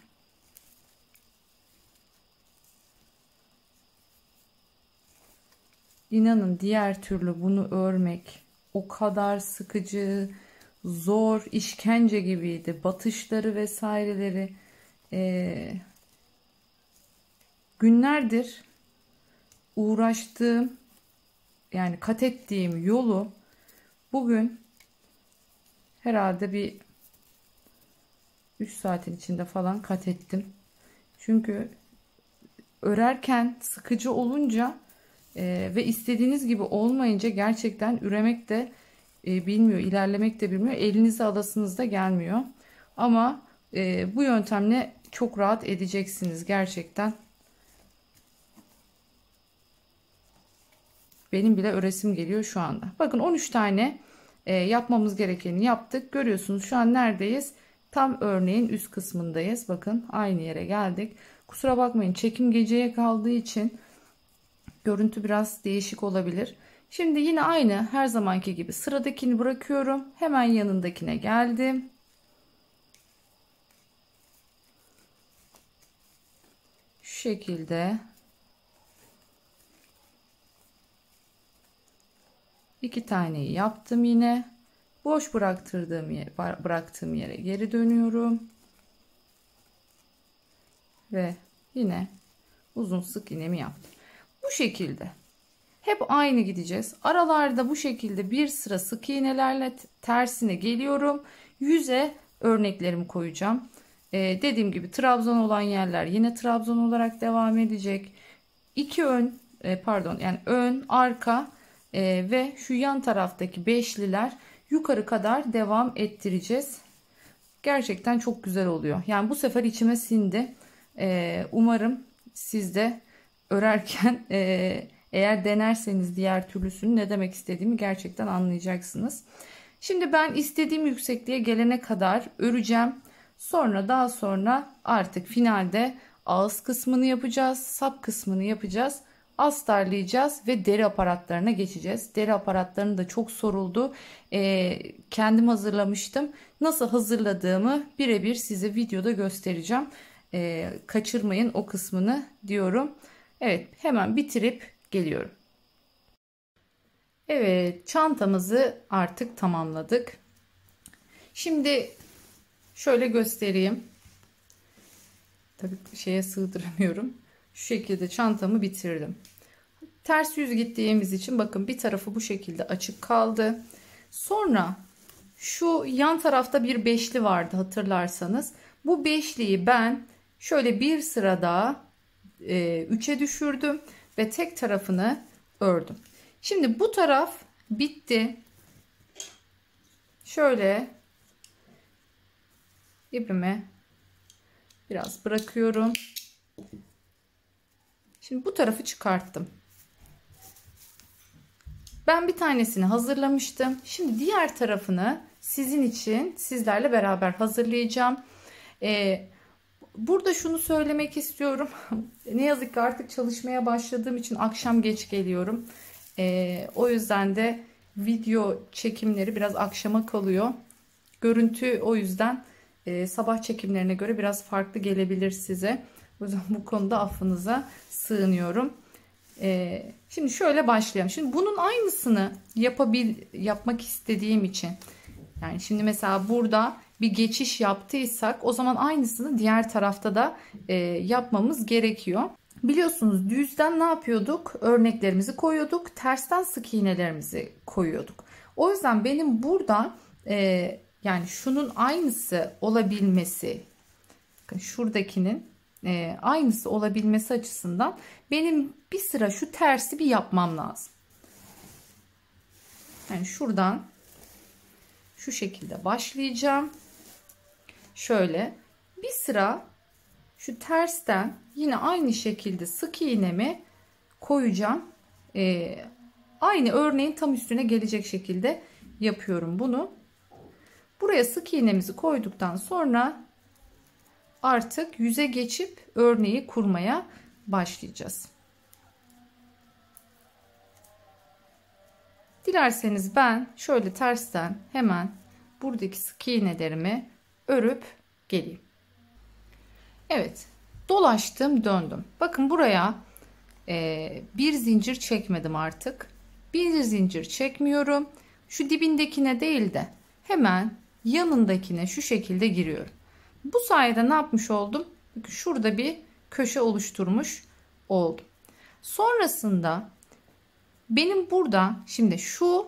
İnanın diğer türlü bunu örmek o kadar sıkıcı, zor, işkence gibiydi. Batışları vesaireleri günlerdir uğraştığım, yani kat ettiğim yolu bugün herhalde bir 3 saatin içinde falan kat ettim. Çünkü örerken sıkıcı olunca ve istediğiniz gibi olmayınca gerçekten üremek de bilmiyor, ilerlemek de bilmiyor. Elinize alasınız da gelmiyor. Ama bu yöntemle çok rahat edeceksiniz gerçekten. Benim bile öresim geliyor şu anda. Bakın 13 tane yapmamız gerekeni yaptık. Görüyorsunuz şu an neredeyiz? Tam örneğin üst kısmındayız. Bakın aynı yere geldik. Kusura bakmayın, çekim geceye kaldığı için görüntü biraz değişik olabilir. Şimdi yine aynı her zamanki gibi sıradakini bırakıyorum. Hemen yanındakine geldim. Şu şekilde 2 taneyi yaptım yine. Boş bıraktığım yere geri dönüyorum. ve yine uzun sık iğnemi yaptım. Bu şekilde hep aynı gideceğiz. Aralarda bu şekilde bir sıra sık iğnelerle tersine geliyorum. Yüze örneklerimi koyacağım. Dediğim gibi trabzan olan yerler yine trabzan olarak devam edecek. İki ön yani ön, arka ve şu yan taraftaki beşliler yukarı kadar devam ettireceğiz. Gerçekten çok güzel oluyor. Yani bu sefer içime sindi. Umarım siz de örerken eğer denerseniz diğer türlüsünü ne demek istediğimi gerçekten anlayacaksınız. Şimdi ben istediğim yüksekliğe gelene kadar öreceğim. Daha sonra artık finalde ağız kısmını yapacağız, sap kısmını yapacağız, astarlayacağız ve deri aparatlarına geçeceğiz. Deri aparatlarını da çok soruldu. Kendim hazırlamıştım. Nasıl hazırladığımı birebir size videoda göstereceğim. Kaçırmayın o kısmını diyorum. Evet, hemen bitirip geliyorum. Evet, çantamızı artık tamamladık. Şimdi şöyle göstereyim. Tabii şeye sığdıramıyorum. Şu şekilde çantamı bitirdim. Ters yüz gittiğimiz için bakın bir tarafı bu şekilde açık kaldı. Sonra şu yan tarafta bir beşli vardı hatırlarsanız. Bu beşliyi ben şöyle bir sıra daha 3'e düşürdüm ve tek tarafını ördüm. Şimdi bu taraf bitti. Şöyle ipimi biraz bırakıyorum. Şimdi bu tarafı çıkarttım. Ben bir tanesini hazırlamıştım. Şimdi diğer tarafını sizin için sizlerle beraber hazırlayacağım. Burada şunu söylemek istiyorum. Ne yazık ki artık çalışmaya başladığım için akşam geç geliyorum. O yüzden de video çekimleri biraz akşama kalıyor. Görüntü o yüzden sabah çekimlerine göre biraz farklı gelebilir size. O yüzden bu konuda affınıza sığınıyorum. Şimdi şöyle başlayalım. Şimdi bunun aynısını yapmak istediğim için, yani şimdi mesela burada bir geçiş yaptıysak o zaman aynısını diğer tarafta da yapmamız gerekiyor. Biliyorsunuz düzden ne yapıyorduk? Örneklerimizi koyuyorduk. Tersten sık iğnelerimizi koyuyorduk. O yüzden benim burada yani şunun aynısı olabilmesi, bakın şuradakinin aynısı olabilmesi açısından benim bir sıra şu tersi bir yapmam lazım. Yani şuradan şu şekilde başlayacağım. Şöyle bir sıra şu tersten yine aynı şekilde sık iğnemi koyacağım. Aynı örneğin tam üstüne gelecek şekilde yapıyorum bunu. Buraya sık iğnemizi koyduktan sonra artık yüze geçip örneği kurmaya başlayacağız. Dilerseniz ben şöyle tersten hemen buradaki sık iğnelerimi örüp geleyim. Evet, dolaştım, döndüm. Bakın buraya bir zincir çekmedim artık. Bir zincir çekmiyorum. Şu dibindekine değil de hemen yanındakine şu şekilde giriyorum. Bu sayede ne yapmış oldum? Bakın şurada bir köşe oluşturmuş oldum. Sonrasında benim burada şimdi şu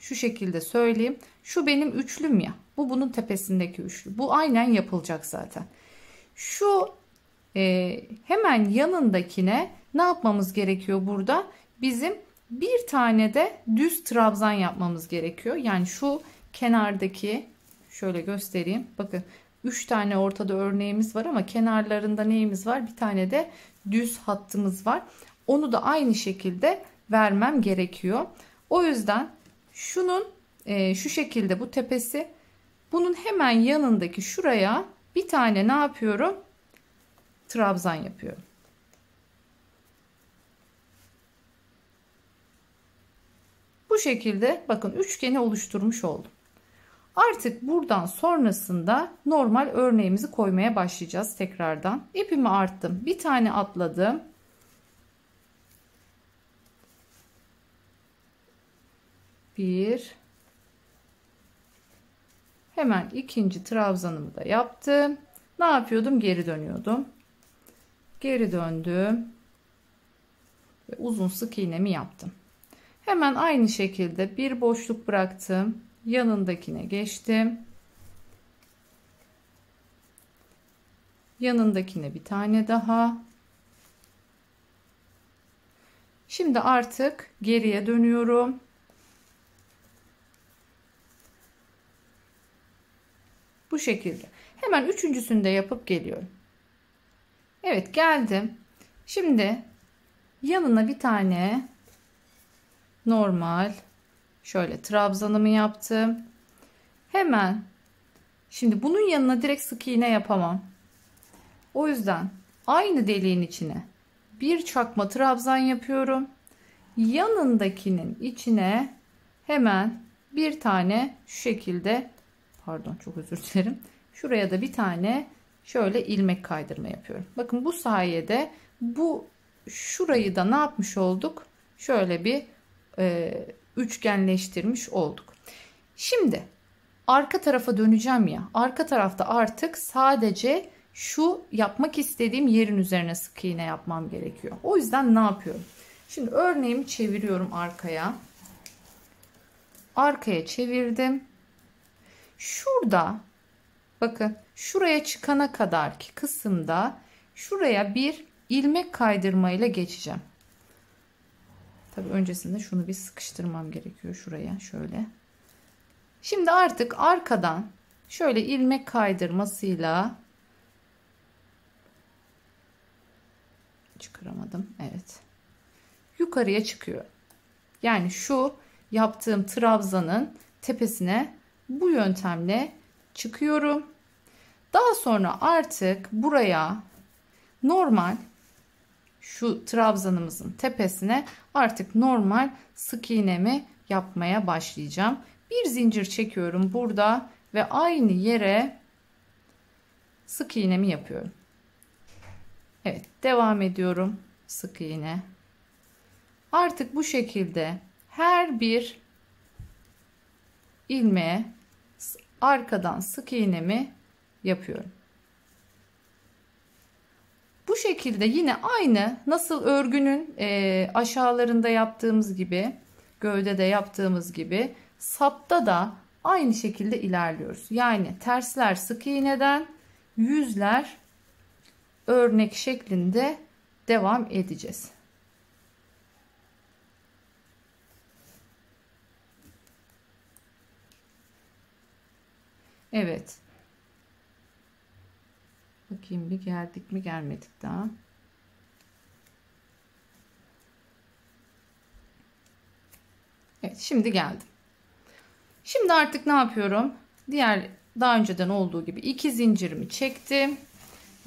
şekilde söyleyeyim. Şu benim üçlüm ya. Bu bunun tepesindeki üçlü. Bu aynen yapılacak zaten. Şu hemen yanındakine ne yapmamız gerekiyor burada? Bizim bir tane de düz trabzan yapmamız gerekiyor. Yani şu kenardaki şöyle göstereyim. Bakın 3 tane ortada örneğimiz var ama kenarlarında neyimiz var? Bir tane de düz hattımız var. Onu da aynı şekilde vermem gerekiyor. O yüzden şunun şu şekilde bu tepesi, bunun hemen yanındaki şuraya bir tane ne yapıyorum? Trabzan yapıyorum. Bu şekilde bakın üçgeni oluşturmuş oldum. Artık buradan sonrasında normal örneğimizi koymaya başlayacağız tekrardan. İpimi arttım. Bir tane atladım. Hemen ikinci trabzanımı da yaptım. Ne yapıyordum? Geri dönüyordum. Geri döndüm ve uzun sık iğnemi yaptım. Hemen aynı şekilde bir boşluk bıraktım. Yanındakine geçtim. Yanındakine bir tane daha. Şimdi artık geriye dönüyorum. Bu şekilde. Hemen üçüncüsünü de yapıp geliyorum. Evet, geldim. Şimdi yanına bir tane normal şöyle trabzanımı yaptım. Hemen şimdi bunun yanına direkt sık iğne yapamam. O yüzden aynı deliğin içine bir çakma trabzan yapıyorum. Yanındakinin içine hemen bir tane şu şekilde, pardon çok özür dilerim. Şuraya da bir tane şöyle ilmek kaydırma yapıyorum. Bakın bu sayede şurayı da ne yapmış olduk? Şöyle bir üçgenleştirmiş olduk. Şimdi arka tarafa döneceğim ya. Arka tarafta artık sadece şu yapmak istediğim yerin üzerine sık iğne yapmam gerekiyor. O yüzden ne yapıyorum? Şimdi örneğimi çeviriyorum arkaya. Arkaya çevirdim. Şurada bakın şuraya çıkana kadarki kısımda şuraya bir ilmek kaydırma ile geçeceğim. Tabii öncesinde şunu bir sıkıştırmam gerekiyor şuraya şöyle. Şimdi artık arkadan şöyle ilmek kaydırmasıyla çıkaramadım. Evet. Yukarıya çıkıyor. Yani şu yaptığım trabzanın tepesine bu yöntemle çıkıyorum. Daha sonra artık buraya normal şu trabzanımızın tepesine artık normal sık iğnemi yapmaya başlayacağım. Bir zincir çekiyorum burada ve aynı yere sık iğnemi yapıyorum. Evet, devam ediyorum sık iğne. Artık bu şekilde her bir ilmeğe arkadan sık iğnemi yapıyorum. Bu şekilde yine aynı nasıl örgünün aşağılarında yaptığımız gibi, gövdede yaptığımız gibi sapta da aynı şekilde ilerliyoruz. Yani tersler sık iğneden, yüzler örnek şeklinde devam edeceğiz. Evet. Bakayım bir geldik mi, gelmedik daha. Evet, şimdi geldim. Şimdi artık ne yapıyorum? Daha önceden olduğu gibi iki zincirimi çektim.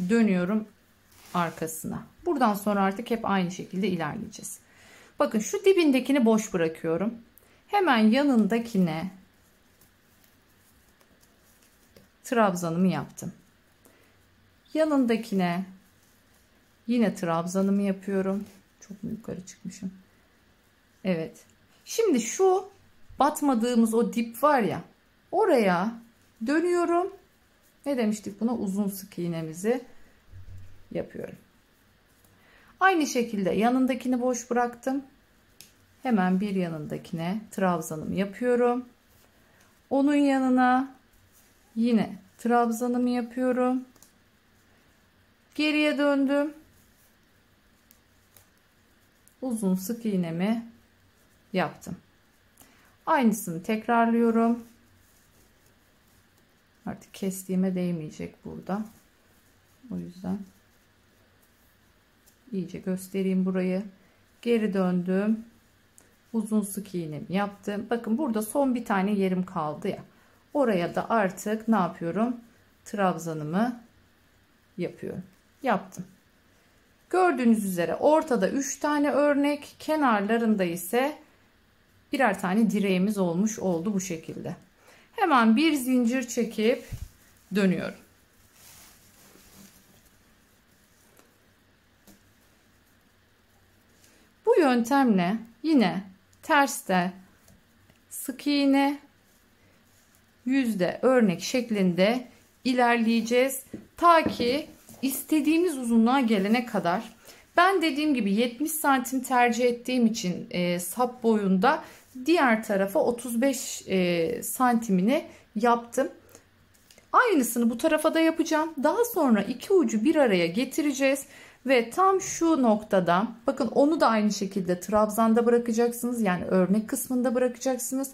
Dönüyorum arkasına. Buradan sonra artık hep aynı şekilde ilerleyeceğiz. Bakın şu dibindekini boş bırakıyorum. Hemen yanındakine trabzanımı yaptım. Yanındakine yine trabzanımı yapıyorum. Çok mu yukarı çıkmışım? Evet. Şimdi şu batmadığımız o dip var ya, oraya dönüyorum. Ne demiştik buna? Uzun sık iğnemizi yapıyorum. Aynı şekilde yanındakini boş bıraktım. Hemen bir yanındakine trabzanımı yapıyorum. Onun yanına yine trabzanımı yapıyorum. Geriye döndüm. Uzun sık iğnemi yaptım. Aynısını tekrarlıyorum. Artık kestiğime değmeyecek burada. O yüzden iyice göstereyim burayı. Geri döndüm. Uzun sık iğnemi yaptım. Bakın burada son bir tane yerim kaldı ya. Oraya da artık ne yapıyorum? Trabzanımı yapıyorum. Yaptım. Gördüğünüz üzere ortada 3 tane örnek, kenarlarında ise birer tane direğimiz olmuş oldu bu şekilde. Hemen bir zincir çekip dönüyorum. Bu yöntemle yine terste sık iğne, yüzde örnek şeklinde ilerleyeceğiz. Ta ki istediğimiz uzunluğa gelene kadar. Ben dediğim gibi 70 santim tercih ettiğim için sap boyunda diğer tarafa 35 santimini yaptım. Aynısını bu tarafa da yapacağım. Daha sonra iki ucu bir araya getireceğiz. Ve tam şu noktada bakın onu da aynı şekilde trabzanda bırakacaksınız. Yani örnek kısmında bırakacaksınız.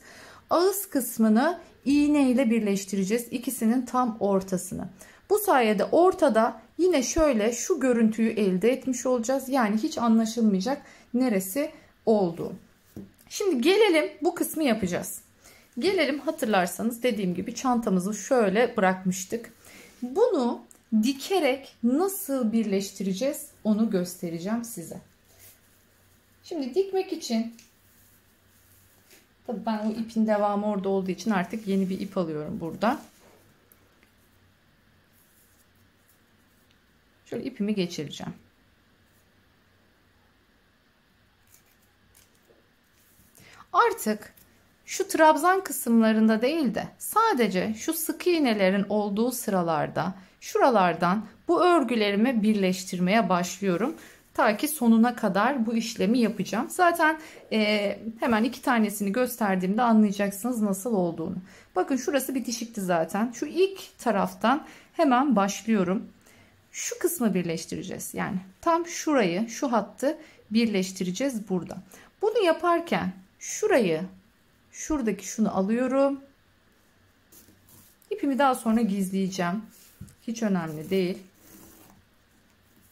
Ağız kısmını iğne ile birleştireceğiz. İkisinin tam ortasını. Bu sayede ortada yine şöyle şu görüntüyü elde etmiş olacağız. Yani hiç anlaşılmayacak neresi olduğu. Şimdi gelelim bu kısmı yapacağız. Gelelim hatırlarsanız dediğim gibi çantamızı şöyle bırakmıştık. Bunu dikerek nasıl birleştireceğiz onu göstereceğim size. Şimdi dikmek için tabii ben o ipin devamı orada olduğu için artık yeni bir ip alıyorum burada. Şöyle ipimi geçireceğim. Artık şu trabzan kısımlarında değil de sadece şu sık iğnelerin olduğu sıralarda şuralardan bu örgülerimi birleştirmeye başlıyorum. Ta ki sonuna kadar bu işlemi yapacağım. Zaten hemen iki tanesini gösterdiğimde anlayacaksınız nasıl olduğunu. Bakın şurası bitişikti zaten. Şu ilk taraftan hemen başlıyorum. Şu kısmı birleştireceğiz. Yani tam şurayı, şu hattı birleştireceğiz burada. Bunu yaparken şuradaki şunu alıyorum. İpimi daha sonra gizleyeceğim. Hiç önemli değil.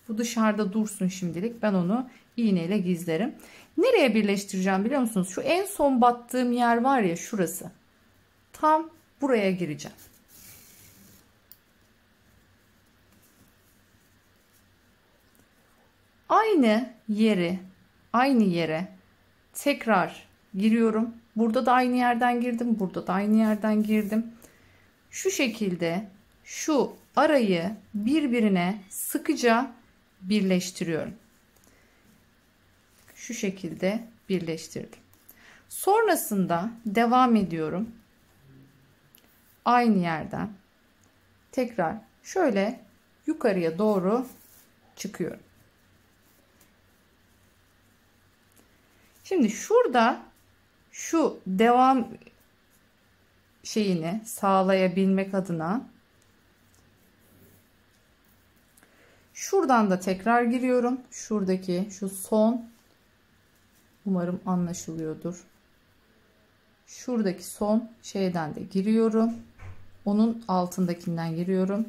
Bu dışarıda dursun şimdilik. Ben onu iğneyle gizlerim. Nereye birleştireceğim biliyor musunuz? Şu en son battığım yer var ya şurası. Tam buraya gireceğim. Aynı yere tekrar giriyorum. Burada da aynı yerden girdim. Burada da aynı yerden girdim. Şu şekilde şu arayı birbirine sıkıca birleştiriyorum. Şu şekilde birleştirdim. Sonrasında devam ediyorum. Aynı yerden tekrar şöyle yukarıya doğru çıkıyorum. Şimdi şurada şu devam şeyini sağlayabilmek adına şuradan da tekrar giriyorum. Şuradaki şu son, umarım anlaşılıyordur. Şuradaki son şeyden de giriyorum. Onun altındakinden giriyorum.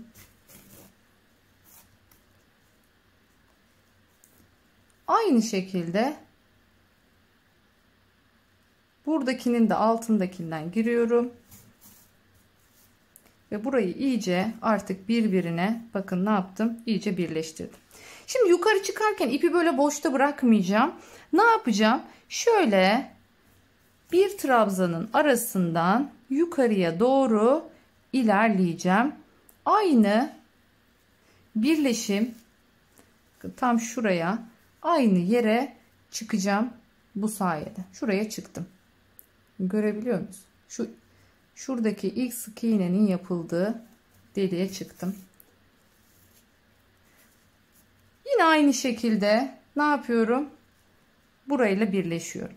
Aynı şekilde buradakinin de altındakinden giriyorum. Ve burayı iyice artık birbirine bakın ne yaptım? İyice birleştirdim. Şimdi yukarı çıkarken ipi böyle boşta bırakmayacağım. Ne yapacağım? Şöyle bir trabzanın arasından yukarıya doğru ilerleyeceğim. Aynı birleşim tam şuraya aynı yere çıkacağım bu sayede. Şuraya çıktım. Görebiliyor musunuz? Şuradaki ilk sık iğnenin yapıldığı deliğe çıktım. Yine aynı şekilde ne yapıyorum? Burayla birleşiyorum.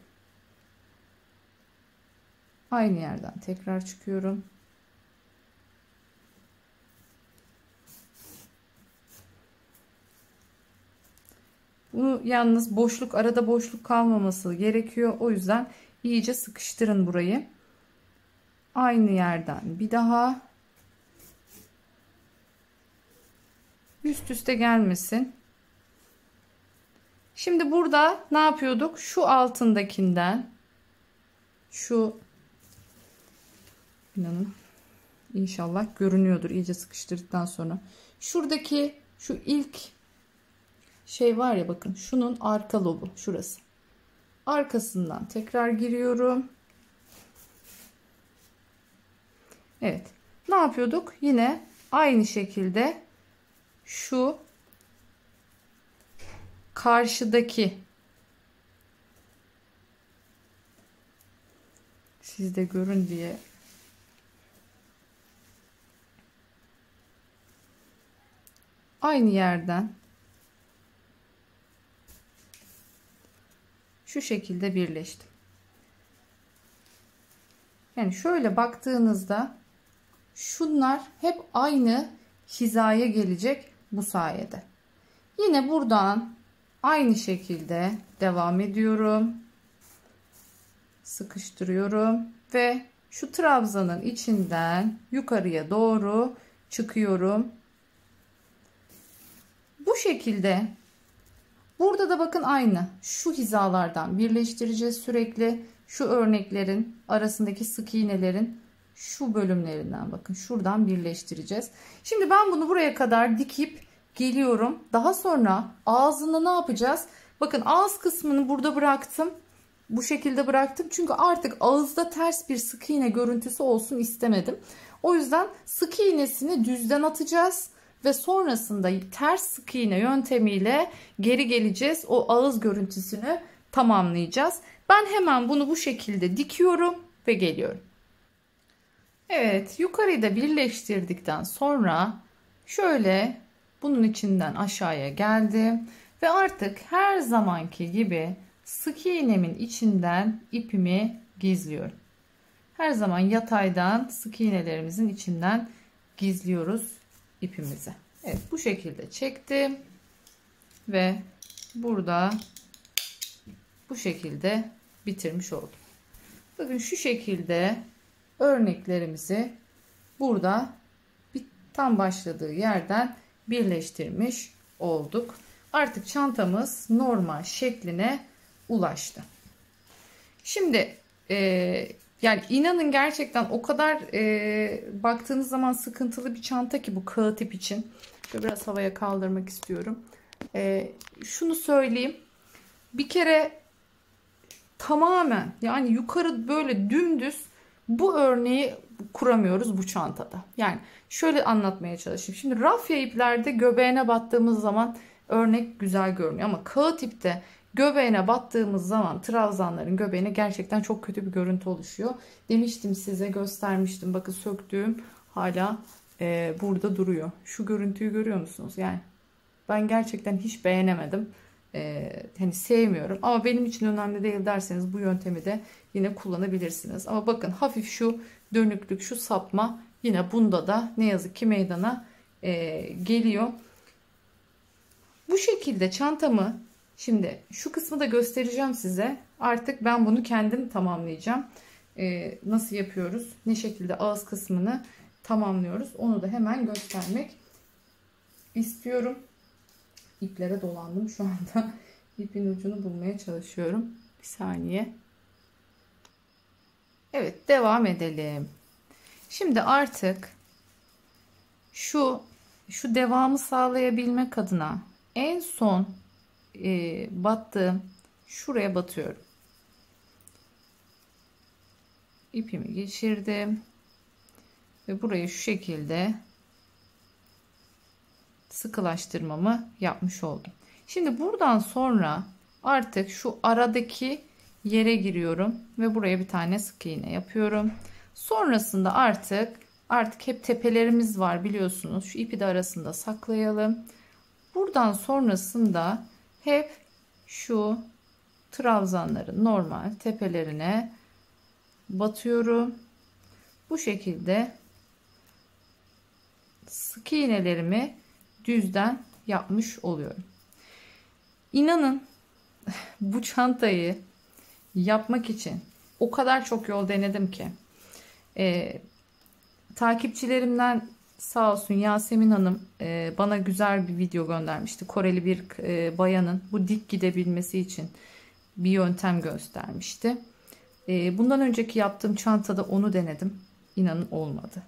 Aynı yerden tekrar çıkıyorum. Bunu yalnız arada boşluk kalmaması gerekiyor. O yüzden iyice sıkıştırın burayı. Aynı yerden bir daha üst üste gelmesin. Şimdi burada ne yapıyorduk? Şu altındakinden inanın inşallah görünüyordur iyice sıkıştırdıktan sonra. Şuradaki şu ilk şey var ya bakın şunun arka lobu şurası. Arkasından tekrar giriyorum. Evet. Ne yapıyorduk? Yine aynı şekilde şu karşıdaki siz de görün diye aynı yerden şu şekilde birleştim. Yani şöyle baktığınızda şunlar hep aynı hizaya gelecek bu sayede. Yine buradan aynı şekilde devam ediyorum. Sıkıştırıyorum ve şu trabzanın içinden yukarıya doğru çıkıyorum. Bu şekilde burada da bakın aynı şu hizalardan birleştireceğiz sürekli. Şu örneklerin arasındaki sık iğnelerin şu bölümlerinden bakın şuradan birleştireceğiz. Şimdi ben bunu buraya kadar dikip geliyorum. Daha sonra ağzını ne yapacağız? Bakın ağız kısmını burada bıraktım. Bu şekilde bıraktım. Çünkü artık ağızda ters bir sık iğne görüntüsü olsun istemedim. O yüzden sık iğnesini düzden atacağız. Ve sonrasında ters sık iğne yöntemiyle geri geleceğiz. O ağız görüntüsünü tamamlayacağız. Ben hemen bunu bu şekilde dikiyorum ve geliyorum. Evet, yukarıyı da birleştirdikten sonra şöyle bunun içinden aşağıya geldim. Ve artık her zamanki gibi sık iğnemin içinden ipimi gizliyorum. Her zaman yataydan sık iğnelerimizin içinden gizliyoruz ipimizi. Evet, bu şekilde çektim ve burada bu şekilde bitirmiş oldum. Bakın şu şekilde örneklerimizi burada tam başladığı yerden birleştirmiş olduk. Artık çantamız normal şekline ulaştı. Şimdi yani inanın gerçekten o kadar baktığınız zaman sıkıntılı bir çanta ki bu kağıt ip için. Şöyle biraz havaya kaldırmak istiyorum. Şunu söyleyeyim. Bir kere tamamen yani yukarı böyle dümdüz bu örneği kuramıyoruz bu çantada. Yani şöyle anlatmaya çalışayım. Şimdi rafya iplerde göbeğine battığımız zaman örnek güzel görünüyor. Ama kağıt ipte göbeğine battığımız zaman trabzanların göbeğine gerçekten çok kötü bir görüntü oluşuyor. Demiştim size, göstermiştim. Bakın söktüğüm hala burada duruyor. Şu görüntüyü görüyor musunuz? Yani ben gerçekten hiç beğenemedim. Hani sevmiyorum ama benim için önemli değil derseniz bu yöntemi de yine kullanabilirsiniz. Ama bakın hafif şu dönüklük, şu sapma yine bunda da ne yazık ki meydana geliyor. Bu şekilde çantamı şimdi şu kısmı da göstereceğim size. Artık ben bunu kendim tamamlayacağım. Nasıl yapıyoruz? Ne şekilde ağız kısmını tamamlıyoruz? Onu da hemen göstermek istiyorum. İplere dolandım şu anda. İpin ucunu bulmaya çalışıyorum. Bir saniye. Evet, devam edelim. Şimdi artık şu devamı sağlayabilmek adına en son battığım şuraya batıyorum. İpimi geçirdim ve burayı şu şekilde sıkılaştırmamı yapmış oldum. Şimdi buradan sonra artık şu aradaki yere giriyorum ve buraya bir tane sık iğne yapıyorum. Sonrasında artık hep tepelerimiz var biliyorsunuz. Şu ipi de arasında saklayalım. Buradan sonrasında hep şu trabzanların normal tepelerine batıyorum. Bu şekilde sık iğnelerimi düzden yapmış oluyorum. İnanın bu çantayı yapmak için o kadar çok yol denedim ki takipçilerimden sağ olsun Yasemin Hanım bana güzel bir video göndermişti. Koreli bir bayanın bu dik gidebilmesi için bir yöntem göstermişti. Bundan önceki yaptığım çantada onu denedim. İnanın olmadı.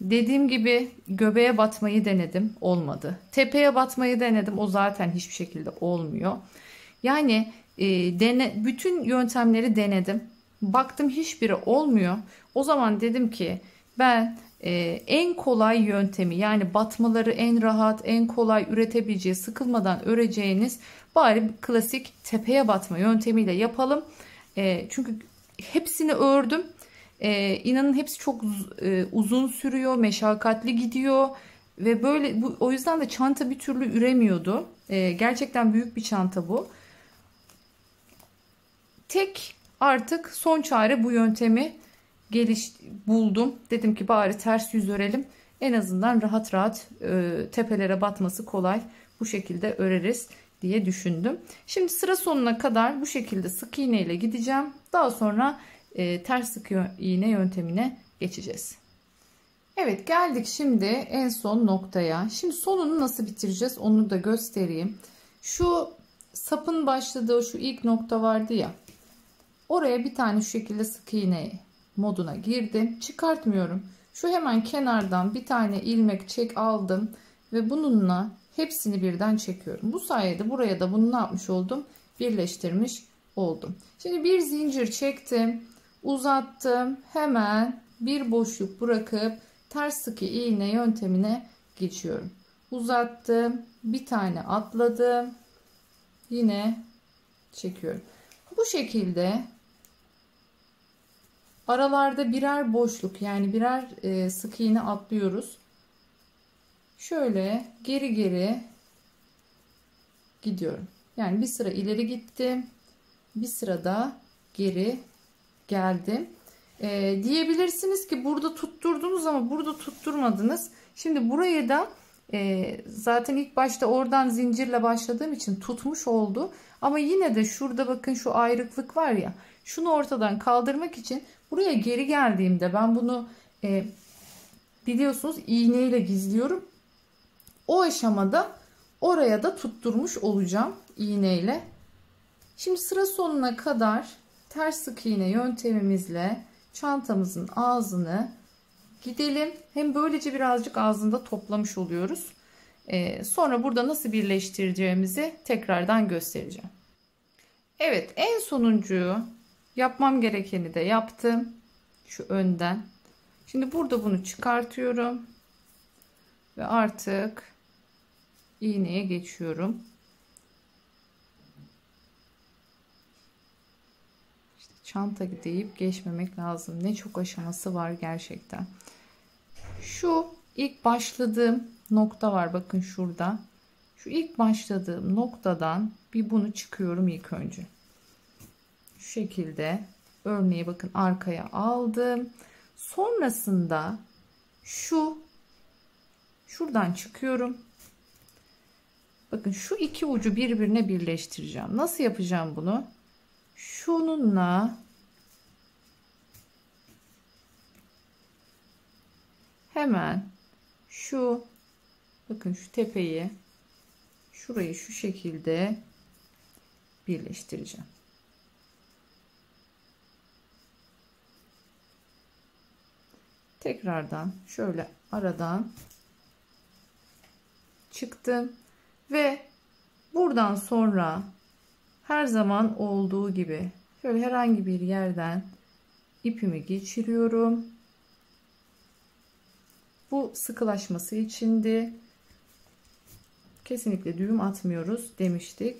Dediğim gibi göbeğe batmayı denedim, olmadı. Tepeye batmayı denedim, o zaten hiçbir şekilde olmuyor. Yani bütün yöntemleri denedim. Baktım hiçbiri olmuyor. O zaman dedim ki ben en kolay yöntemi, yani batmaları en rahat, en kolay üretebileceği, sıkılmadan öreceğiniz bari klasik tepeye batma yöntemiyle yapalım. Çünkü hepsini ördüm. İnanın hepsi çok uzun sürüyor, meşakkatli gidiyor Ve böyle o yüzden de çanta bir türlü üremiyordu. Gerçekten büyük bir çanta bu. Tek artık son çare bu yöntemi buldum. Dedim ki bari ters yüz örelim. En azından rahat rahat tepelere batması kolay. Bu şekilde öreriz diye düşündüm. Şimdi sıra sonuna kadar bu şekilde sık iğne ile gideceğim. Daha sonra ters sık iğne yöntemine geçeceğiz. Evet, geldik şimdi en son noktaya. Şimdi sonunu nasıl bitireceğiz onu da göstereyim. Şu sapın başladığı şu ilk nokta vardı ya. Oraya bir tane şu şekilde sık iğne moduna girdim. Çıkartmıyorum. Şu hemen kenardan bir tane ilmek çek aldım. Ve bununla hepsini birden çekiyorum. Bu sayede buraya da bunu ne yapmış oldum? Birleştirmiş oldum. Şimdi bir zincir çektim. Uzattım. Hemen bir boşluk bırakıp ters sık iğne yöntemine geçiyorum. Uzattım. Bir tane atladım. Yine çekiyorum. Bu şekilde aralarda birer boşluk, yani birer sık iğne atlıyoruz. Şöyle geri geri gidiyorum. Yani bir sıra ileri gittim. Bir sırada geri geldim. Diyebilirsiniz ki burada tutturdunuz ama burada tutturmadınız. Şimdi burayı da zaten ilk başta oradan zincirle başladığım için tutmuş oldu. Ama yine de şurada bakın şu ayrıklık var ya. Şunu ortadan kaldırmak için buraya geri geldiğimde ben bunu biliyorsunuz iğneyle gizliyorum. O aşamada oraya da tutturmuş olacağım iğneyle. Şimdi sıra sonuna kadar ters sık iğne yöntemimizle çantamızın ağzını gidelim. Hem böylece birazcık ağzında toplamış oluyoruz. Sonra burada nasıl birleştireceğimizi tekrardan göstereceğim. Evet, en sonuncuyu yapmam gerekeni de yaptım. Şu önden. Şimdi burada bunu çıkartıyorum. Ve artık iğneye geçiyorum. İşte çanta deyip geçmemek lazım. Ne çok aşaması var gerçekten. Şu ilk başladığım nokta var. Bakın şurada. Şu ilk başladığım noktadan bir bunu çıkıyorum ilk önce. Şu şekilde örneği bakın arkaya aldım. Sonrasında şuradan çıkıyorum. Bakın şu iki ucu birbirine birleştireceğim. Nasıl yapacağım bunu? Şununla hemen bakın şu tepeyi, şurayı şu şekilde birleştireceğim. Tekrardan şöyle aradan çıktım ve buradan sonra her zaman olduğu gibi şöyle herhangi bir yerden ipimi geçiriyorum. Bu sıkılaşması içindi. Kesinlikle düğüm atmıyoruz demiştik.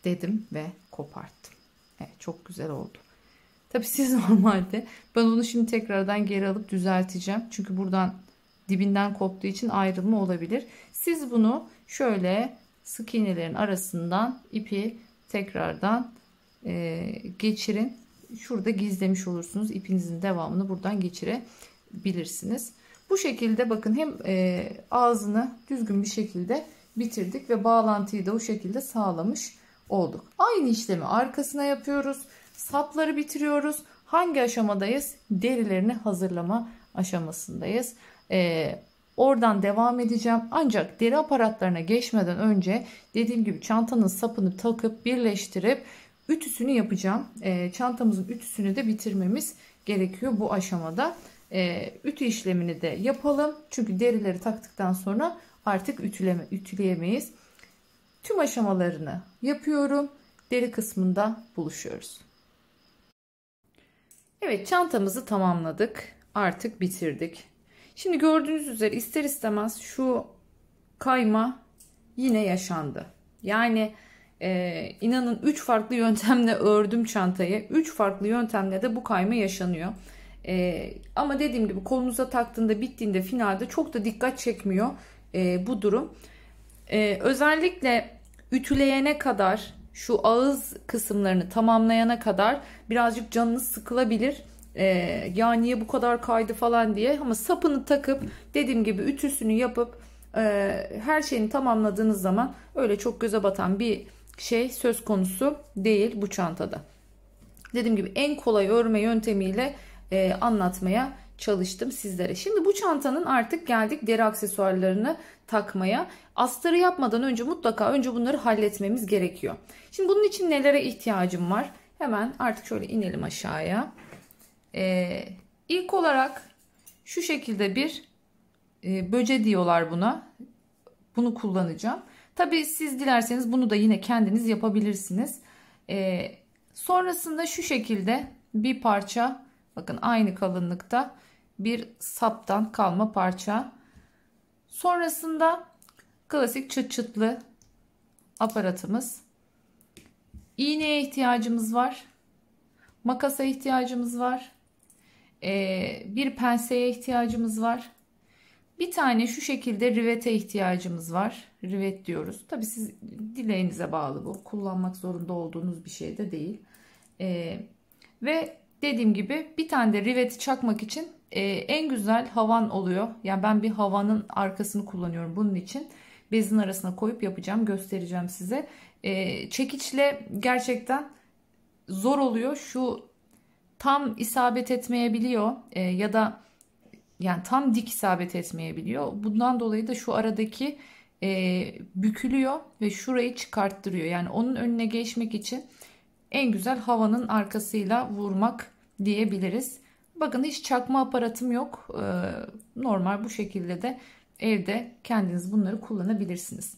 Dedim ve koparttım. Evet, çok güzel oldu. Tabii siz normalde, ben onu şimdi tekrardan geri alıp düzelteceğim. Çünkü buradan dibinden koptuğu için ayrılma olabilir. Siz bunu şöyle sık iğnelerin arasından ipi tekrardan geçirin. Şurada gizlemiş olursunuz. İpinizin devamını buradan geçirebilirsiniz. Bu şekilde bakın hem ağzını düzgün bir şekilde bitirdik ve bağlantıyı da o şekilde sağlamış olduk. Aynı işlemi arkasına yapıyoruz. Sapları bitiriyoruz. Hangi aşamadayız? Derilerini hazırlama aşamasındayız. Oradan devam edeceğim. Ancak deri aparatlarına geçmeden önce dediğim gibi çantanın sapını takıp birleştirip ütüsünü yapacağım. Çantamızın ütüsünü de bitirmemiz gerekiyor bu aşamada. Ütü işlemini de yapalım. Çünkü derileri taktıktan sonra artık ütüleyemeyiz. Tüm aşamalarını yapıyorum. Deri kısmında buluşuyoruz. Evet, çantamızı tamamladık. Artık bitirdik. Şimdi gördüğünüz üzere ister istemez şu kayma yine yaşandı. Yani inanın 3 farklı yöntemle ördüm çantayı. 3 farklı yöntemle de bu kayma yaşanıyor. Ama dediğim gibi kolunuza taktığında, bittiğinde, finalde çok da dikkat çekmiyor bu durum. Özellikle ütüleyene kadar, şu ağız kısımlarını tamamlayana kadar birazcık canınız sıkılabilir. Ya niye bu kadar kaydı falan diye, ama sapını takıp dediğim gibi ütüsünü yapıp her şeyini tamamladığınız zaman öyle çok göze batan bir şey söz konusu değil bu çantada. Dediğim gibi en kolay örme yöntemiyle anlatmaya çalıştım sizlere. Şimdi bu çantanın artık geldik deri aksesuarlarını takmaya. Astarı yapmadan önce mutlaka önce bunları halletmemiz gerekiyor. Şimdi bunun için nelere ihtiyacım var? Hemen artık şöyle inelim aşağıya. İlk olarak şu şekilde bir böce diyorlar buna. Bunu kullanacağım. Tabii siz dilerseniz bunu da yine kendiniz yapabilirsiniz. Sonrasında şu şekilde bir parça, bakın aynı kalınlıkta bir saptan kalma parça. Sonrasında klasik çıt çıtlı aparatımız. İğneye ihtiyacımız var. Makasa ihtiyacımız var. Bir penseye ihtiyacımız var. Bir tane şu şekilde rivete ihtiyacımız var. Rivet diyoruz. Tabii siz dileğinize bağlı bu. Kullanmak zorunda olduğunuz bir şey de değil. Ve dediğim gibi bir tane de riveti çakmak için en güzel havan oluyor. Yani ben bir havanın arkasını kullanıyorum bunun için. Bezin arasına koyup yapacağım. Göstereceğim size. Çekiçle gerçekten zor oluyor. Şu tam isabet etmeyebiliyor. Ya da yani tam dik isabet etmeyebiliyor. Bundan dolayı da şu aradaki bükülüyor ve şurayı çıkarttırıyor. Yani onun önüne geçmek için en güzel havanın arkasıyla vurmak diyebiliriz. Bakın hiç çakma aparatım yok. Normal bu şekilde de evde kendiniz bunları kullanabilirsiniz.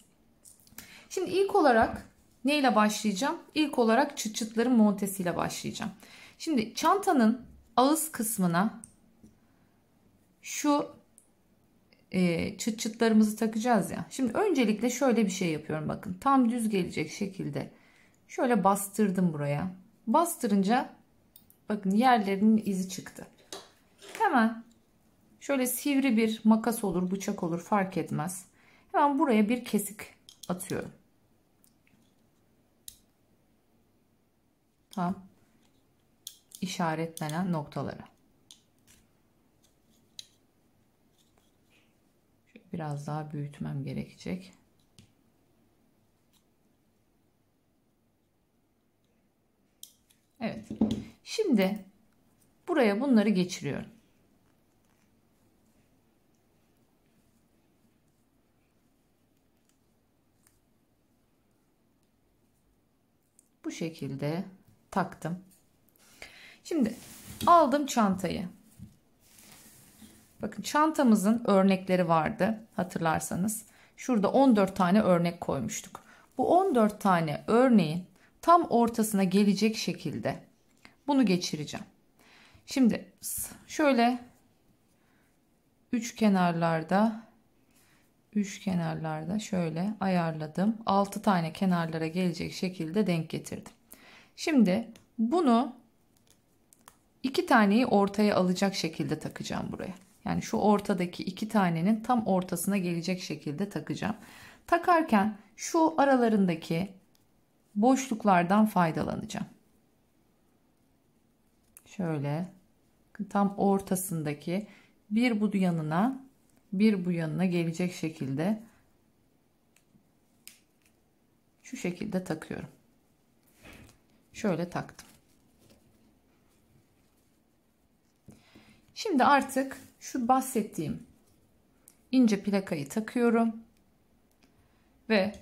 Şimdi ilk olarak neyle başlayacağım? İlk olarak çıt çıtların montesiyle başlayacağım. Şimdi çantanın ağız kısmına şu çıt çıtlarımızı takacağız ya. Şimdi öncelikle şöyle bir şey yapıyorum. Bakın tam düz gelecek şekilde şöyle bastırdım buraya. Bastırınca bakın yerlerinin izi çıktı. Hemen şöyle sivri bir makas olur, bıçak olur, fark etmez. Hemen buraya bir kesik atıyorum. Tam işaretlenen noktalara. Biraz daha büyütmem gerekecek. Evet. Şimdi buraya bunları geçiriyorum. Bu şekilde taktım. Şimdi aldım çantayı. Bakın çantamızın örnekleri vardı hatırlarsanız. Şurada 14 tane örnek koymuştuk. Bu 14 tane örneğin tam ortasına gelecek şekilde bunu geçireceğim. Şimdi şöyle üç kenarlarda şöyle ayarladım. 6 tane kenarlara gelecek şekilde denk getirdim. Şimdi bunu 2 taneyi ortaya alacak şekilde takacağım buraya. Yani şu ortadaki 2 tanenin tam ortasına gelecek şekilde takacağım. Takarken şu aralarındaki boşluklardan faydalanacağım. Şöyle tam ortasındaki bir bu yanına bir bu yanına gelecek şekilde şu şekilde takıyorum. Şöyle taktım. Şimdi artık şu bahsettiğim ince plakayı takıyorum ve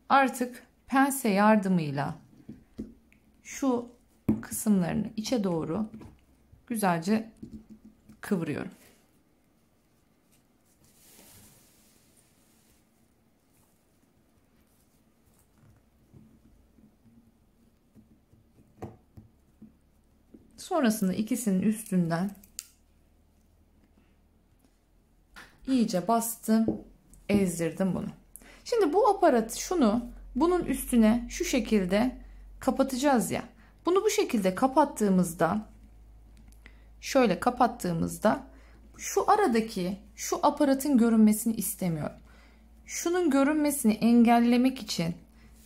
artık pense yardımıyla şu kısımlarını içe doğru güzelce kıvırıyorum. Sonrasında ikisinin üstünden iyice bastım, ezdirdim bunu. Şimdi bu aparat bunun üstüne şu şekilde kapatacağız ya. Bunu bu şekilde kapattığımızda şöyle kapattığımızda şu aradaki şu aparatın görünmesini istemiyorum. Şunun görünmesini engellemek için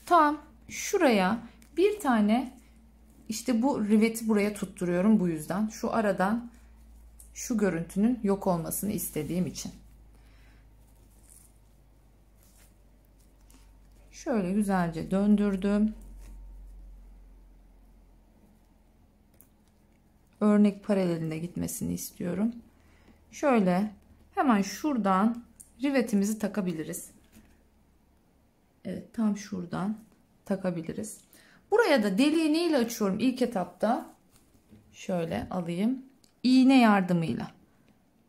tam şuraya bir tane işte bu riveti buraya tutturuyorum, bu yüzden. Şu aradan şu görüntünün yok olmasını istediğim için. Şöyle güzelce döndürdüm. Örnek paraleline gitmesini istiyorum. Şöyle hemen şuradan rivetimizi takabiliriz. Evet, tam şuradan takabiliriz. Buraya da deliği neyle açıyorum ilk etapta? Şöyle alayım. İğne yardımıyla.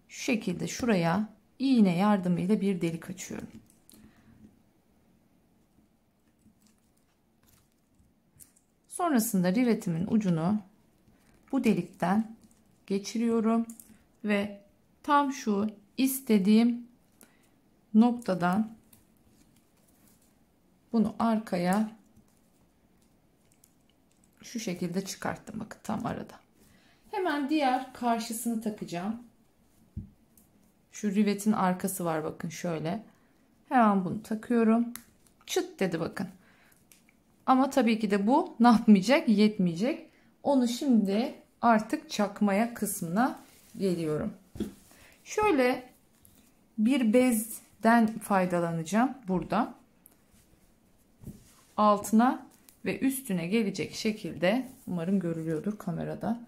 Şu şekilde şuraya iğne yardımıyla bir delik açıyorum. Sonrasında rivetimin ucunu bu delikten geçiriyorum ve tam şu istediğim noktadan bunu arkaya şu şekilde çıkarttım. Bakın tam arada. Hemen diğer karşısını takacağım. Şu rivetin arkası var, bakın şöyle. Hemen bunu takıyorum. Çıt dedi bakın. Ama tabii ki de bu ne yapmayacak? Yetmeyecek. Onu şimdi artık çakmaya kısmına geliyorum. Şöyle bir bezden faydalanacağım burada. Altına ve üstüne gelecek şekilde, umarım görülüyordur kamerada.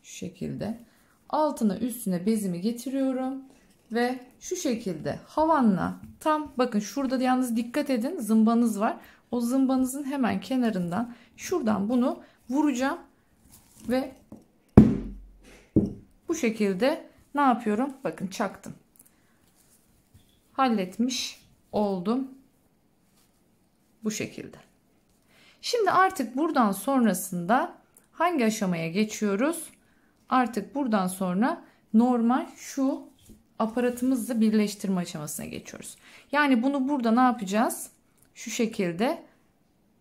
Şu şekilde altına üstüne bezimi getiriyorum ve şu şekilde havanla tam, bakın şurada da yalnız dikkat edin, zımbanız var. O zımbanızın hemen kenarından şuradan bunu vuracağım ve bu şekilde ne yapıyorum? Bakın çaktım. Halletmiş oldum. Bu şekilde. Şimdi artık buradan sonrasında hangi aşamaya geçiyoruz? Artık buradan sonra normal şu aparatımızla birleştirme aşamasına geçiyoruz. Yani bunu burada ne yapacağız? Şu şekilde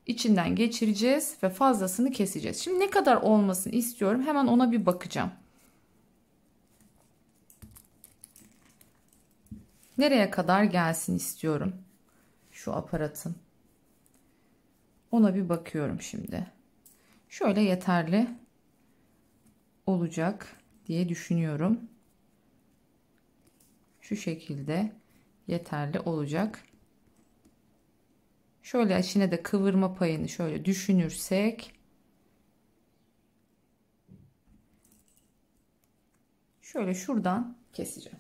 içinden geçireceğiz ve fazlasını keseceğiz. Şimdi ne kadar olmasını istiyorum? Hemen ona bir bakacağım. Nereye kadar gelsin istiyorum şu aparatın? Ona bir bakıyorum şimdi. Şöyle yeterli olacak diye düşünüyorum. Şu şekilde yeterli olacak. Şöyle içine de kıvırma payını şöyle düşünürsek, şöyle şuradan keseceğim.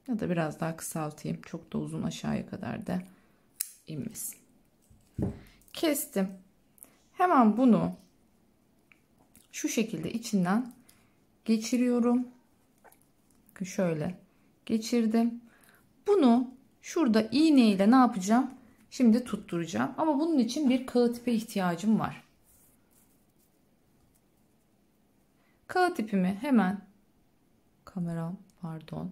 Ya da biraz daha kısaltayım. Çok da uzun aşağıya kadar da inmesin. Kestim. Hemen bunu şu şekilde içinden geçiriyorum. Bakın şöyle geçirdim. Bunu şurada iğne ile ne yapacağım? Şimdi tutturacağım. Ama bunun için bir kağıt ipe ihtiyacım var. Kağıt ipimi hemen, kameram pardon.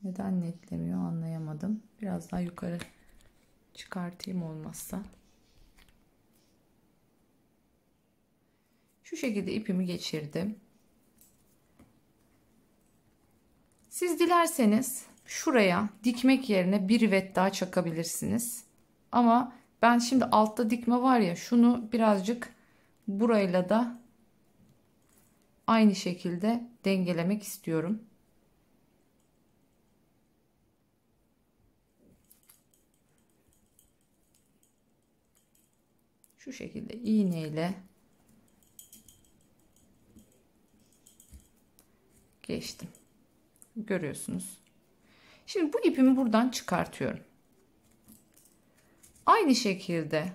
Neden netlemiyor anlayamadım. Biraz daha yukarı çıkartayım olmazsa. Şu şekilde ipimi geçirdim. Siz dilerseniz şuraya dikmek yerine bir rivet daha çakabilirsiniz. Ama ben şimdi altta dikme var ya, şunu birazcık burayla da aynı şekilde dengelemek istiyorum. Şu şekilde iğneyle geçtim. Görüyorsunuz. Şimdi bu ipimi buradan çıkartıyorum. Aynı şekilde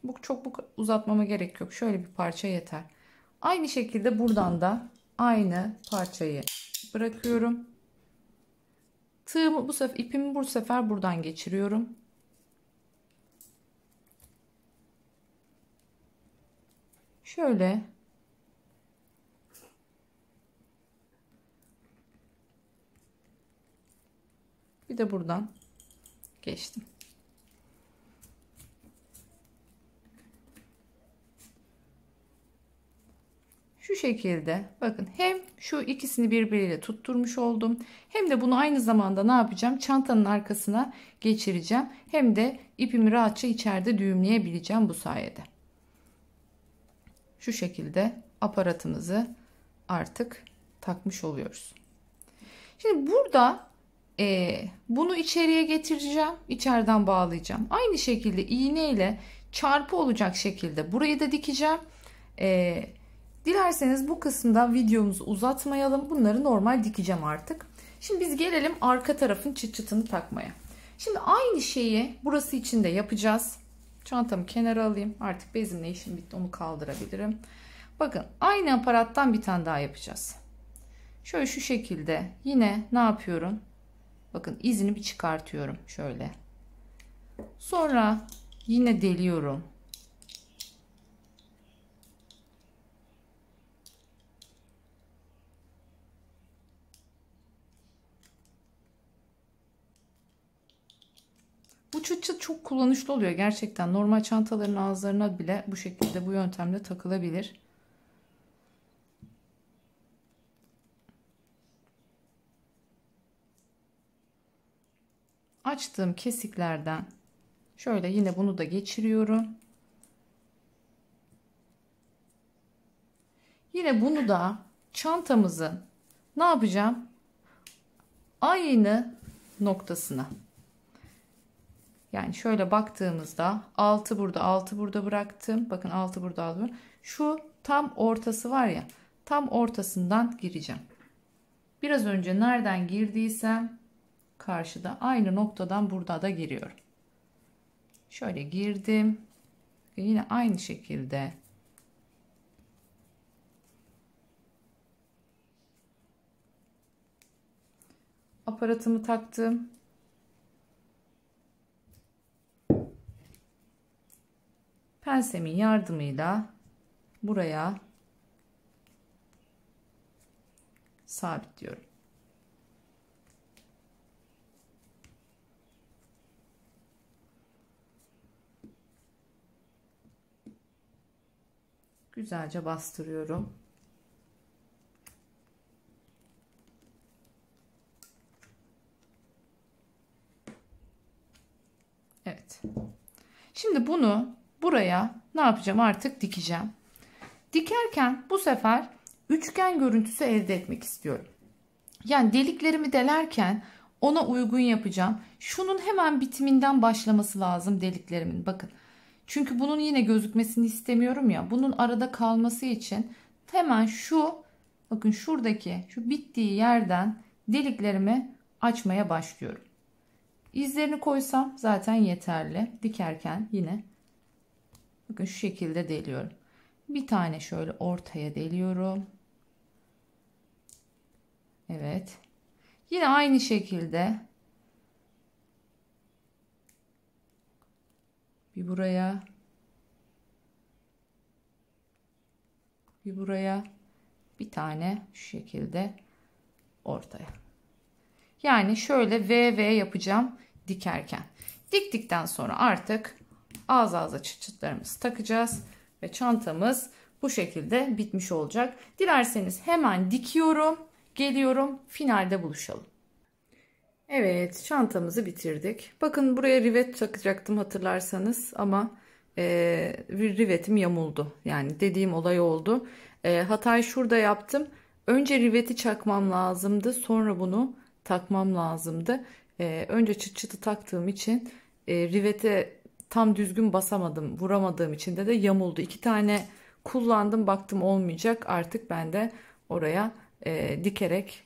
bu çok uzatmama gerek yok. Şöyle bir parça yeter. Aynı şekilde buradan da aynı parçayı bırakıyorum. Tığımı ipimi bu sefer buradan geçiriyorum. Şöyle bir de buradan Geçtim. Şu şekilde bakın, hem şu ikisini birbiriyle tutturmuş oldum. Hem de bunu aynı zamanda ne yapacağım? Çantanın arkasına geçireceğim. Hem de ipimi rahatça içeride düğümleyebileceğim bu sayede. Şu şekilde aparatımızı artık takmış oluyoruz. Şimdi burada bunu içeriye getireceğim. İçeriden bağlayacağım. Aynı şekilde iğneyle çarpı olacak şekilde burayı da dikeceğim. Dilerseniz bu kısımda videomuzu uzatmayalım. Bunları normal dikeceğim artık. Şimdi biz gelelim arka tarafın çıt çıtını takmaya. Şimdi aynı şeyi burası için de yapacağız. Çantamı kenara alayım. Artık bezimle işim bitti. Onu kaldırabilirim. Bakın, aynı aparattan bir tane daha yapacağız. Şöyle şu şekilde yine ne yapıyorum? Bakın, izini bir çıkartıyorum şöyle. Sonra yine deliyorum. Bu çıt çıt çok kullanışlı oluyor gerçekten. Normal çantaların ağızlarına bile bu şekilde, bu yöntemle takılabilir. Açtığım kesiklerden şöyle yine bunu da geçiriyorum. Yine bunu da çantamızın ne yapacağım? Aynı noktasına. Yani şöyle baktığımızda 6 burada, 6 burada bıraktım. Bakın, 6 burada aldım. Şu tam ortası var ya, tam ortasından gireceğim. Biraz önce nereden girdiysem karşıda aynı noktadan burada da giriyorum. Şöyle girdim. Yine aynı şekilde aparatımı taktım. Pensemin yardımıyla buraya sabitliyorum. Güzelce bastırıyorum. Evet. Şimdi bunu buraya ne yapacağım? Artık dikeceğim. Dikerken bu sefer üçgen görüntüsü elde etmek istiyorum. Yani deliklerimi delerken ona uygun yapacağım. Şunun hemen bitiminden başlaması lazım deliklerimin. Bakın. Çünkü bunun yine gözükmesini istemiyorum ya. Bunun arada kalması için hemen şu, bakın şuradaki şu bittiği yerden deliklerimi açmaya başlıyorum. İzlerini koysam zaten yeterli. Dikerken yine bakın şu şekilde deliyorum. Bir tane şöyle ortaya deliyorum. Evet. Yine aynı şekilde bir buraya, bir buraya, bir tane şu şekilde ortaya. Yani şöyle V yapacağım dikerken. Diktikten sonra artık ağız ağza çıt çıtlarımızı takacağız ve çantamız bu şekilde bitmiş olacak. Dilerseniz hemen dikiyorum, geliyorum, finalde buluşalım. Evet, çantamızı bitirdik. Bakın, buraya rivet takacaktım hatırlarsanız ama rivetim yamuldu. Yani dediğim olay oldu. Hatayı şurada yaptım. Önce riveti çakmam lazımdı. Sonra bunu takmam lazımdı. Önce çıt çıtı taktığım için rivete tam düzgün basamadım. Vuramadığım için de yamuldu. 2 tane kullandım. Baktım olmayacak. Artık ben de oraya dikerek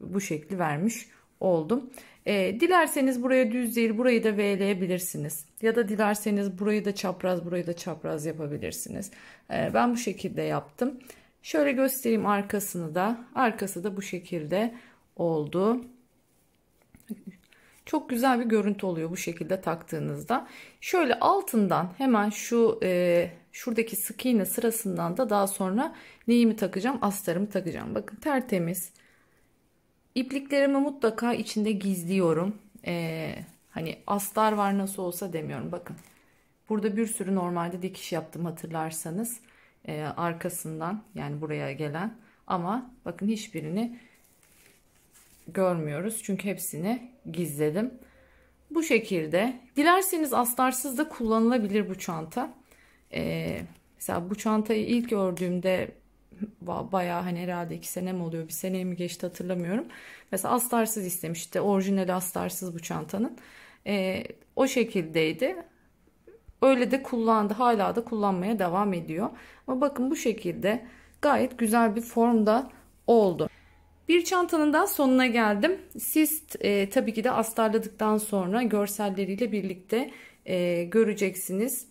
bu şekli vermiş oldum. Dilerseniz buraya düz değil, burayı da V'leyebilirsiniz. Ya da dilerseniz burayı da çapraz, burayı da çapraz yapabilirsiniz. Ben bu şekilde yaptım. Şöyle göstereyim arkasını da. Arkası da bu şekilde oldu. Çok güzel bir görüntü oluyor bu şekilde taktığınızda. Şöyle altından hemen şu şuradaki sık iğne sırasından da daha sonra neyimi takacağım? Astarımı takacağım. Bakın, tertemiz. İpliklerimi mutlaka içinde gizliyorum. Hani astar var nasıl olsa demiyorum. Bakın burada bir sürü normalde dikiş yaptım hatırlarsanız. Arkasından yani buraya gelen. Ama bakın hiçbirini görmüyoruz. Çünkü hepsini gizledim. Bu şekilde. Dilerseniz astarsız da kullanılabilir bu çanta. Mesela bu çantayı ilk ördüğümde bayağı hani herhalde 2 sene mi oluyor, bir sene mi geçti hatırlamıyorum. Mesela astarsız istemişti. Orijinali astarsız bu çantanın. O şekildeydi. Öyle de kullandı. Hala da kullanmaya devam ediyor. Ama bakın bu şekilde gayet güzel bir formda oldu. Bir çantanın daha sonuna geldim. Siz tabii ki de astarladıktan sonra görselleriyle birlikte göreceksiniz.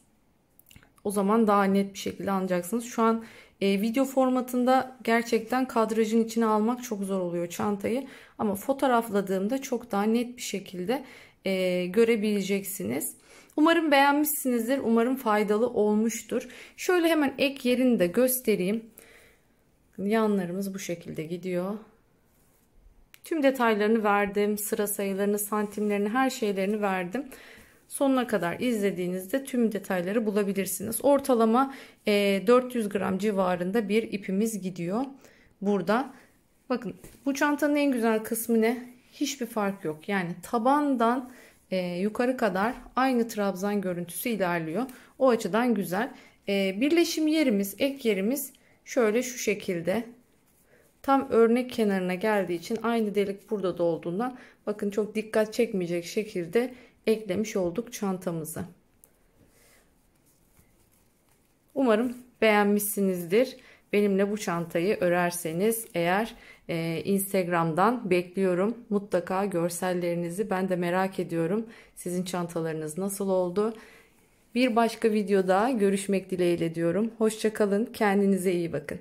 O zaman daha net bir şekilde anlayacaksınız. Şu an video formatında gerçekten kadrajın içine almak çok zor oluyor çantayı. Ama fotoğrafladığımda çok daha net bir şekilde görebileceksiniz. Umarım beğenmişsinizdir. Umarım faydalı olmuştur. Şöyle hemen ek yerini de göstereyim. Yanlarımız bu şekilde gidiyor. Tüm detaylarını verdim. Sıra sayılarını, santimlerini, her şeylerini verdim. Sonuna kadar izlediğinizde tüm detayları bulabilirsiniz. Ortalama 400 gram civarında bir ipimiz gidiyor. Burada bakın bu çantanın en güzel kısmı ne? Hiçbir fark yok. Yani tabandan yukarı kadar aynı trabzan görüntüsü ilerliyor. O açıdan güzel. Birleşim yerimiz, ek yerimiz şöyle şu şekilde. Tam örnek kenarına geldiği için aynı delik burada da olduğundan bakın çok dikkat çekmeyecek şekilde eklemiş olduk çantamızı. Umarım beğenmişsinizdir. Benimle bu çantayı örerseniz eğer Instagram'dan bekliyorum. Mutlaka görsellerinizi ben de merak ediyorum. Sizin çantalarınız nasıl oldu? Bir başka videoda görüşmek dileğiyle diyorum. Hoşça kalın. Kendinize iyi bakın.